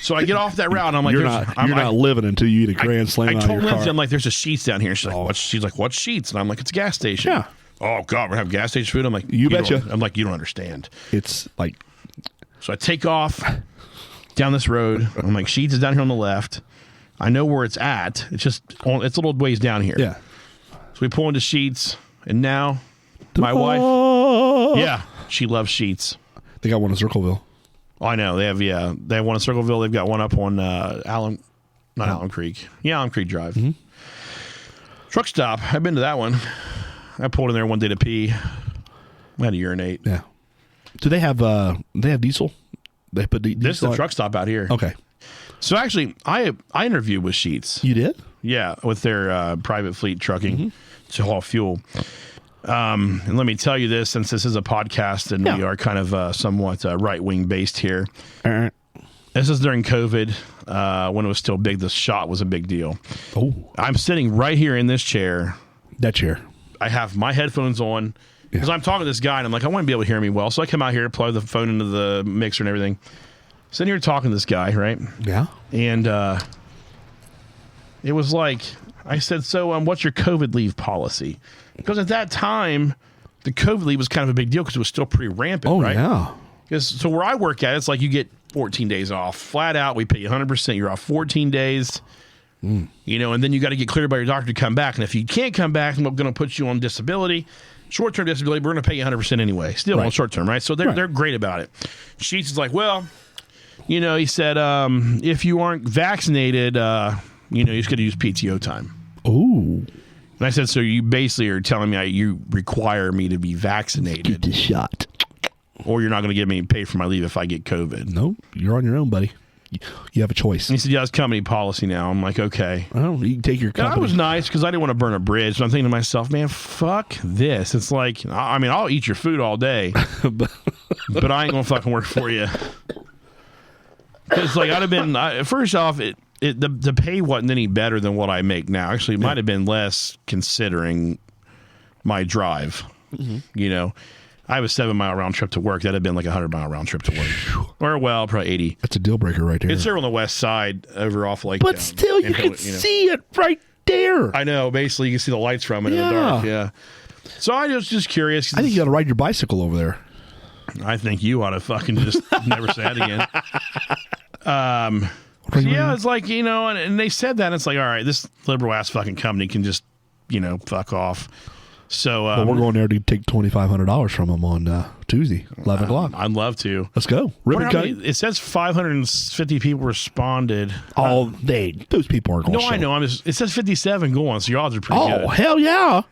S1: So I get off that route, and I'm like,
S2: you're not living until you eat a Grand Slam out of your car. I told Lindsay, I'm
S1: like, there's a Sheets down here. She's like, what? She's like, what's Sheets? And I'm like, it's a gas station.
S2: Yeah.
S1: Oh, God, we're having gas station food? I'm like,
S2: you betcha.
S1: I'm like, you don't understand.
S2: It's like.
S1: So I take off down this road. I'm like, Sheets is down here on the left. I know where it's at. It's a little ways down here.
S2: Yeah.
S1: So we pull into Sheets, and now my wife, yeah, she loves Sheets.
S2: They got one in Circleville.
S1: Oh, I know. They have one in Circleville. They've got one up on Allen Creek. Yeah, Allen Creek Drive. Mm-hmm. Truck stop. I've been to that one. I pulled in there one day to pee. I had to urinate.
S2: Yeah. Do they have diesel? They put diesel.
S1: This is the truck stop out here.
S2: Okay.
S1: So actually, I interviewed with Sheets.
S2: You did?
S1: Yeah, with their private fleet trucking to haul fuel. And let me tell you this, since this is a podcast and we are kind of somewhat right-wing based here. This is during COVID, when it was still big. The shot was a big deal.
S2: Oh.
S1: I'm sitting right here in this chair.
S2: That chair.
S1: I have my headphones on because I'm talking to this guy, and I'm like, I want to be able to hear me well. So I come out here, plug the phone into the mixer and everything. Sitting here talking to this guy, right?
S2: Yeah.
S1: And it was like, I said, so what's your COVID leave policy? Because at that time, the COVID leave was kind of a big deal because it was still pretty rampant, right?
S2: Yeah.
S1: Because so where I work at, it's like you get 14 days off. Flat out, we pay you 100%. You're off 14 days. You know, and then you got to get cleared by your doctor to come back. And if you can't come back, we're going to put you on disability. Short-term disability, we're going to pay you 100% anyway. Still on short-term, right? So they're great about it. Sheets is like, well, you know, he said, if you aren't vaccinated, you know, you just got to use PTO time.
S2: Oh.
S1: And I said, so you basically are telling me you require me to be vaccinated.
S2: Get the shot.
S1: Or you're not going to give me paid for my leave if I get COVID.
S2: No, you're on your own, buddy. You have a choice.
S1: And he said, yeah, it's company policy now. I'm like, okay.
S2: Well, you can take your company.
S1: And I was nice because I didn't want to burn a bridge. So I'm thinking to myself, man, fuck this. It's like, I mean, I'll eat your food all day, but I ain't going to fucking work for you. It's like, I'd have been, first off, the pay wasn't any better than what I make now. Actually, it might have been less considering my drive. You know, I have a 7-mile round trip to work. That'd have been like a 100-mile round trip to work. Or, well, probably 80.
S2: That's a deal breaker right there.
S1: It's there on the west side over off Lake.
S2: But still, you can see it right there.
S1: I know. Basically, you can see the lights from it in the dark. Yeah. So I was just curious.
S2: I think you got to ride your bicycle over there.
S1: I think you ought to fucking just never say that again. So yeah, it's like, you know, and they said that, and it's like, all right, this liberal ass fucking company can just, you know, fuck off. So
S2: well, we're going there to take $2,500 from them on Tuesday, 11 o'clock.
S1: I'd love to.
S2: Let's go. Ribbon cutting.
S1: It says 550 people responded.
S2: Oh, those people aren't going to show.
S1: No, I know. It says 57 going, so your odds are pretty good.
S2: Oh, hell yeah.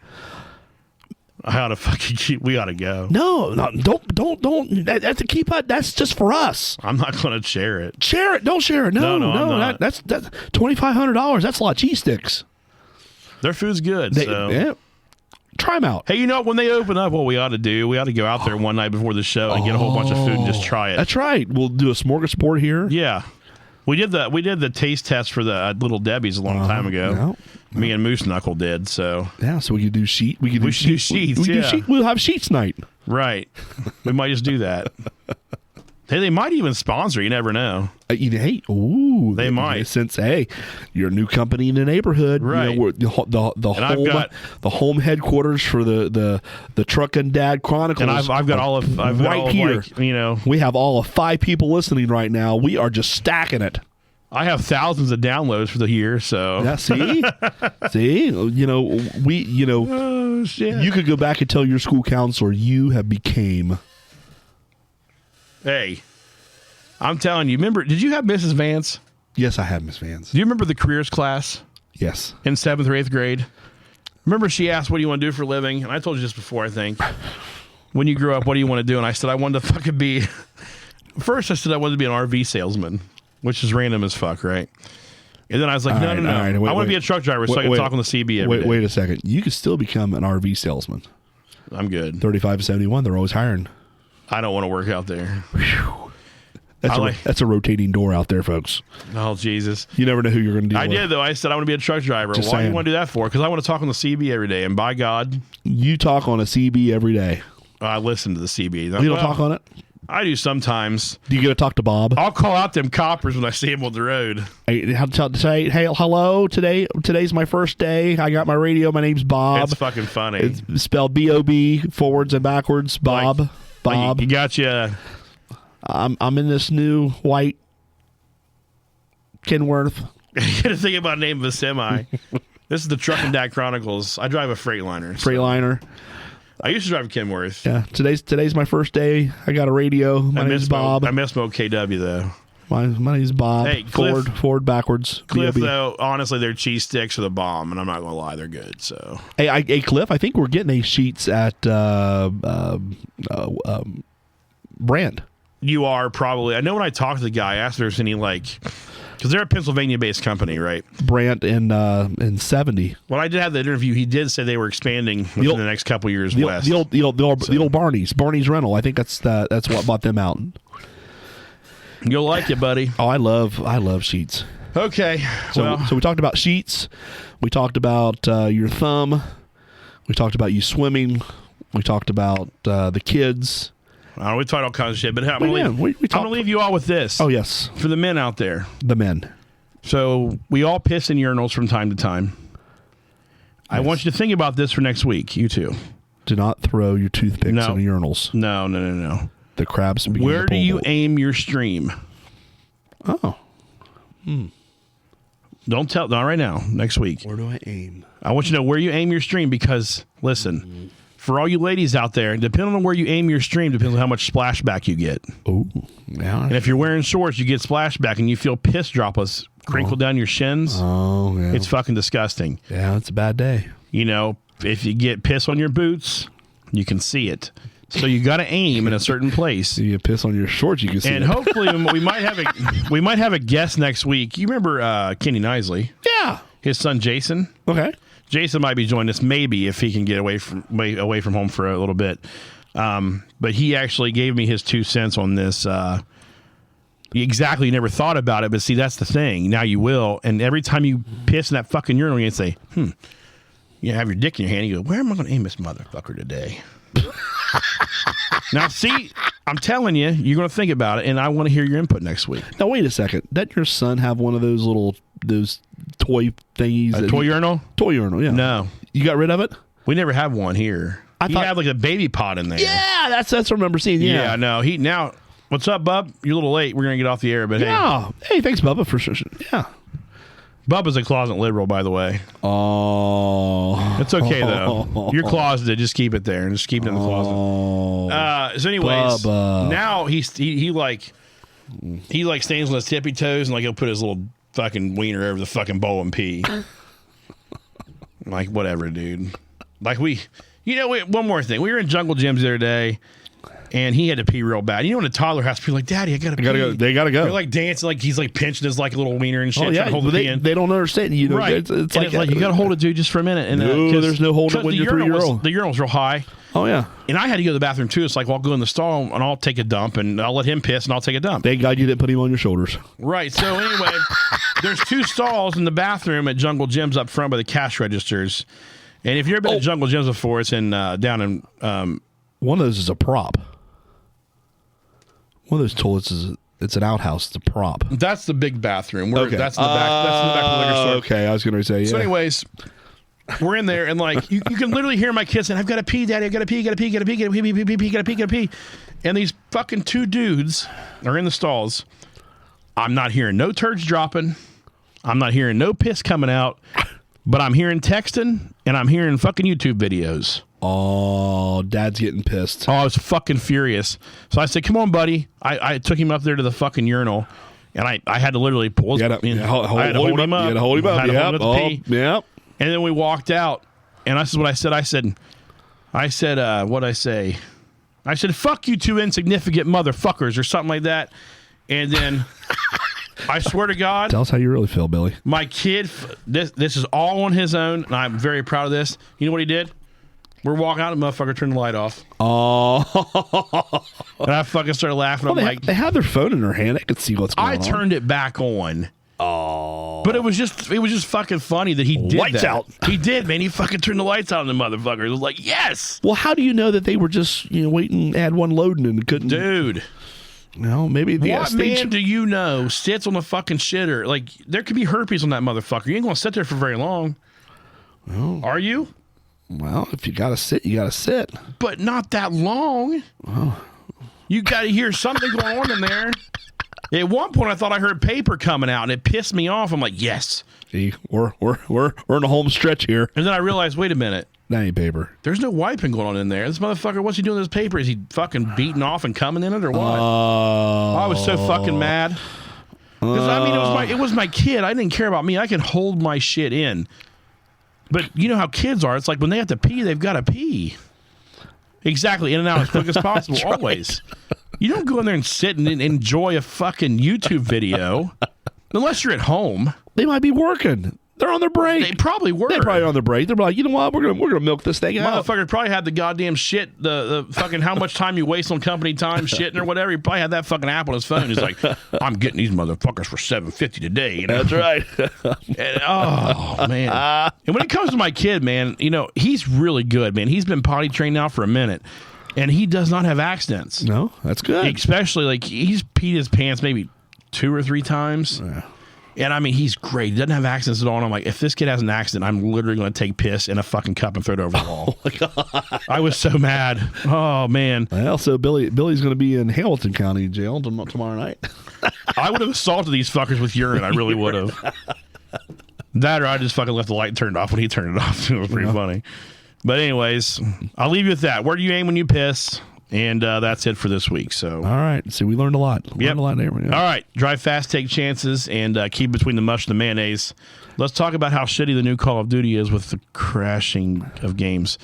S1: I ought to fucking we ought to go.
S2: No, don't. That's a keep up. That's just for us.
S1: I'm not going to share it.
S2: Share it. Don't share it. No. That's $2,500. That's a lot of cheese sticks.
S1: Their food's good.
S2: Yeah. Try them out.
S1: Hey, you know what? When they open up, what we ought to do, we ought to go out there one night before the show and get a whole bunch of food and just try it.
S2: That's right. We'll do a smorgasbord here.
S1: Yeah. We did the taste test for the Little Debbie's a long time ago. Me and Moose Knuckle did, so.
S2: Yeah, so we could do sheet. We could do sheets. We'll have sheets night.
S1: Right. We might just do that. Hey, they might even sponsor. You never know.
S2: Hey, they
S1: might.
S2: Since you're a new company in the neighborhood,
S1: right?
S2: You know, the home headquarters for the Truckin Dad Chronicles,
S1: and I've got all of here. Like, you know,
S2: we have all of 5 people listening right now. We are just stacking it.
S1: I have thousands of downloads for the year, so
S2: yeah. See, you know,
S1: Oh, shit.
S2: You could go back and tell your school counselor you have became.
S1: Hey, I'm telling you. Remember, did you have Mrs. Vance?
S2: Yes, I have Miss Vance.
S1: Do you remember the careers class
S2: Yes.
S1: in 7th or 8th grade? Remember she asked, what do you want to do for a living? And I told you this before, I think. When you grew up, what do you want to do? And I said, I wanted to fucking be... First, I said I wanted to be an RV salesman, which is random as fuck, right? And then I was like, no. I want to be a truck driver so I can talk on the CB every day.
S2: Wait a second. You could still become an RV salesman.
S1: I'm good.
S2: 35 to 71, they're always hiring.
S1: I don't want to work out there.
S2: That's a rotating door out there, folks.
S1: Oh, Jesus.
S2: You never know who you're going to deal with.
S1: I did, though. I said I want to be a truck driver.
S2: Just
S1: Why do
S2: saying.
S1: you want to do that for? Because I want to talk on the CB every day. And by God,
S2: You talk on a CB every day.
S1: I listen to the CB.
S2: You don't talk on it?
S1: I do sometimes.
S2: Do you get to talk to Bob?
S1: I'll call out them coppers when I see them on the road.
S2: Hey, say, hey, hello, today's my first day. I got my radio. My name's Bob.
S1: It's fucking funny.
S2: It's spelled B-O-B, forwards and backwards. Bob. Bob.
S1: You got you.
S2: I'm in this new white Kenworth.
S1: You got to think about the name of a semi. This is the Truckin Dad Chronicles. I drive a Freightliner.
S2: Freightliner.
S1: I used to drive a Kenworth.
S2: Yeah, today's my first day. I got a radio. My name's Bob.
S1: I miss my KW, though.
S2: My name's Bob.
S1: Hey, Cliff,
S2: forward, backwards.
S1: Cliff,
S2: B-O-B.
S1: though, honestly, their cheese sticks are the bomb, and I'm not going to lie, they're good. So,
S2: Hey, Cliff, I think we're getting these sheets at Brand.
S1: you are probably. I know when I talked to the guy, I asked if there's any, because they're a Pennsylvania-based company, right?
S2: Brandt in 70.
S1: When I did have that interview, he did say they were expanding within the next couple years west.
S2: The old Barney's Rental. I think that's what bought them out.
S1: You'll like it, buddy.
S2: Oh, I love sheets.
S1: Okay.
S2: So we talked about sheets. We talked about your thumb. We talked about you swimming. We talked about the kids.
S1: We talked all kinds of shit, but I'm
S2: Well,
S1: going
S2: we
S1: to
S2: talked-
S1: leave you all with this.
S2: Oh, yes.
S1: For the men out there.
S2: The men.
S1: So we all piss in urinals from time to time. I want you to think about this for next week, you two.
S2: Do not throw your toothpicks in the urinals.
S1: No.
S2: The crabs begin
S1: Where
S2: to
S1: do you
S2: pull.
S1: aim your stream?
S2: Oh.
S1: Don't tell. Not right now. Next week.
S2: Where do I aim?
S1: I want you to know where you aim your stream because, listen, for all you ladies out there, depending on where you aim your stream depends on how much splashback you get.
S2: Oh. Yeah.
S1: And if you're wearing shorts, you get splashback and you feel piss droplets crinkle down your shins.
S2: Oh, yeah.
S1: It's fucking disgusting.
S2: Yeah, it's a bad day.
S1: You know, if you get piss on your boots, you can see it. So you got to aim in a certain place.
S2: You piss on your shorts, you can see
S1: And
S2: it.
S1: hopefully we might have a guest next week. You remember Kenny Nisley?
S2: Yeah.
S1: His son Jason.
S2: Okay.
S1: Jason might be joining us maybe if he can get away from home for a little bit. But he actually gave me his 2 cents on this. Exactly, you never thought about it, but see, that's the thing. Now you will, and every time you piss in that fucking urinal, you say, you have your dick in your hand. You go, where am I going to aim this motherfucker today? Now, see, I'm telling you, you're going to think about it, and I want to hear your input next week.
S2: Now, wait a second. Doesn't your son have one of those toy thingies?
S1: A toy urinal?
S2: Toy urinal, yeah.
S1: No.
S2: You got rid of it?
S1: We never have one here. He
S2: thought-
S1: had like a baby pot in there.
S2: Yeah, that's what I remember seeing.
S1: Yeah, no. Now, what's up, Bub? You're a little late. We're going to get off the air, but
S2: Yeah. Hey, thanks, Bubba, for sure. Yeah.
S1: Bub is a closet liberal, by the way.
S2: Oh.
S1: It's okay, though. You're closeted. Just keep it there and just keep it in the closet. So anyways,
S2: Bubba.
S1: now he stands on his tippy toes and he'll put his little fucking wiener over the fucking bowl and pee. Like, whatever, dude. One more thing. We were in Jungle Gyms the other day, and he had to pee real bad. You know when a toddler has to pee, like, Daddy, I gotta pee.
S2: They gotta go.
S1: They're like dancing, like he's like pinching his like little wiener and shit.
S2: Oh, yeah.
S1: trying to hold the pee in.
S2: They don't understand. You know,
S1: Right.
S2: It's
S1: like you gotta hold it, dude, just for a minute. And,
S2: No, there's no holding it when you're 3-year-old.
S1: The urinal's real high.
S2: Oh, yeah.
S1: And I had to go to the bathroom, too. It's like, well, I'll go in the stall, and I'll take a dump, and I'll let him piss, and I'll take a dump.
S2: Thank God you didn't put him on your shoulders.
S1: Right. So, anyway, there's 2 stalls in the bathroom at Jungle Gyms up front by the cash registers. And if you've ever been to Jungle Gyms before, it's in down in...
S2: One of those is a prop. One of those toilets it's an outhouse. It's a prop.
S1: That's the big bathroom.
S2: Okay.
S1: That's in the back. That's in the back of the liquor store.
S2: Okay, I was going to say, yeah.
S1: So, anyways... We're in there, and you can literally hear my kids saying, I've got to pee, Daddy, I've got to pee, got to pee, got to pee, got to pee, got to pee. And these fucking 2 dudes are in the stalls. I'm not hearing no turds dropping. I'm not hearing no piss coming out. But I'm hearing texting and I'm hearing fucking YouTube videos.
S2: Oh, Dad's getting pissed.
S1: Oh, I was fucking furious. So I said, come on, buddy. I took him up there to the fucking urinal, and I had to literally pull his...
S2: I had to hold him up. You had to hold him up.
S1: I had to hold him
S2: Yep.
S1: to pee.
S2: Yep.
S1: And then we walked out, and this is what I said. I said, what'd I say? I said, fuck you two insignificant motherfuckers, or something like that. And then... I swear to God.
S2: Tell us how you really feel, Billy.
S1: My kid, this is all on his own, and I'm very proud of this. You know what he did? We're walking out, the motherfucker turned the light off.
S2: Oh.
S1: And I fucking started laughing.
S2: Well,
S1: I'm like,
S2: they had their phone in their hand. I could see what's going on.
S1: I turned it back on.
S2: Oh.
S1: But it was just fucking funny that he did
S2: Lights
S1: that.
S2: out.
S1: He did, man. He fucking turned the lights out on the motherfucker. It was like, yes.
S2: Well, how do you know that they were just waiting, had one loading and couldn't?
S1: Dude.
S2: No, maybe the
S1: What man do you know sits on the fucking shitter? Like, there could be herpes on that motherfucker. You ain't going to sit there for very long.
S2: Oh.
S1: Are you?
S2: Well, if you got to sit, you got to sit.
S1: But not that long. Oh. You got to hear something going on in there. At one point, I thought I heard paper coming out, and it pissed me off. I'm like, yes.
S2: See, we're in a home stretch here.
S1: And then I realized, wait a minute.
S2: That ain't paper.
S1: There's no wiping going on in there. This motherfucker, what's he doing with this paper? Is he fucking beating off and coming in it or what? I was so fucking mad. Because, I mean, it was my kid. I didn't care about me. I can hold my shit in. But you know how kids are. It's like when they have to pee, they've got to pee. Exactly. In and out as quick as possible. Right. Always. You don't go in there and sit and enjoy a fucking YouTube video. Unless you're at home.
S2: They might be working. They're on their break.
S1: They probably were.
S2: They're probably on their break. They're like, you know what? We're gonna milk this thing out.
S1: Motherfucker probably had the goddamn shit, the fucking how much time you waste on company time shitting or whatever. He probably had that fucking app on his phone. He's like, I'm getting these motherfuckers for $7.50 today. You know?
S2: That's right.
S1: And, oh man. And when it comes to my kid, man, he's really good, man. He's been potty trained now for a minute, and he does not have accidents.
S2: No, that's good.
S1: Especially like he's peed his pants maybe 2 or 3 times. Yeah. And I mean, he's great. He doesn't have accidents at all. And I'm like, if this kid has an accident, I'm literally going to take piss in a fucking cup and throw it over the wall. Oh my God. I was so mad. Oh, man.
S2: Well, so Billy's going to be in Hamilton County Jail tomorrow night.
S1: I would have assaulted these fuckers with urine. I really would have. That or I just fucking left the light turned off when he turned it off. It was pretty funny. But anyways, I'll leave you with that. Where do you aim when you piss? And that's it for this week. So,
S2: all right. So we learned a lot. Learned a lot there. Yeah.
S1: All right. Drive fast, take chances, and keep between the mush and the mayonnaise. Let's talk about how shitty the new Call of Duty is with the crashing of games.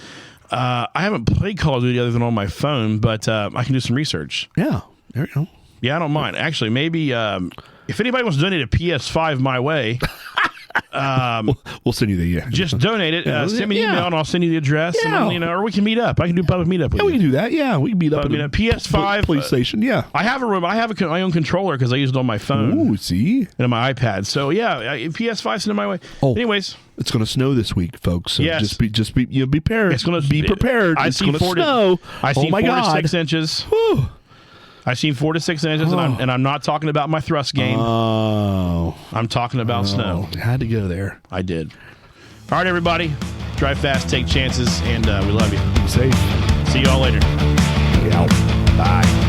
S1: I haven't played Call of Duty other than on my phone, but I can do some research.
S2: Yeah. There you go.
S1: Yeah, I don't mind. Actually, maybe if anybody wants to donate a PS5 my way...
S2: we'll send you the
S1: just donate it. Send me an email and I'll send you the address.
S2: Yeah.
S1: And, or we can meet up. I can do public meetup with you.
S2: We can do that. Yeah, we can meet up at
S1: a PS5
S2: police station. Yeah,
S1: I have a room. I have my own controller because I use it on my phone.
S2: Ooh, see,
S1: and on my iPad. So yeah, PS5 send it my way.
S2: Oh,
S1: anyways,
S2: it's going to snow this week, folks. So
S1: yes.
S2: just be be prepared.
S1: It's going to
S2: be prepared. It's going to snow.
S1: I see 4 to 6 inches.
S2: Whew.
S1: I've seen 4 to 6 inches, and I'm not talking about my thrust game.
S2: Oh,
S1: I'm talking about snow.
S2: Had to go there.
S1: I did. All right, everybody. Drive fast, take chances, and we love you.
S2: Be safe.
S1: See you all later.
S2: Yeah.
S1: Bye.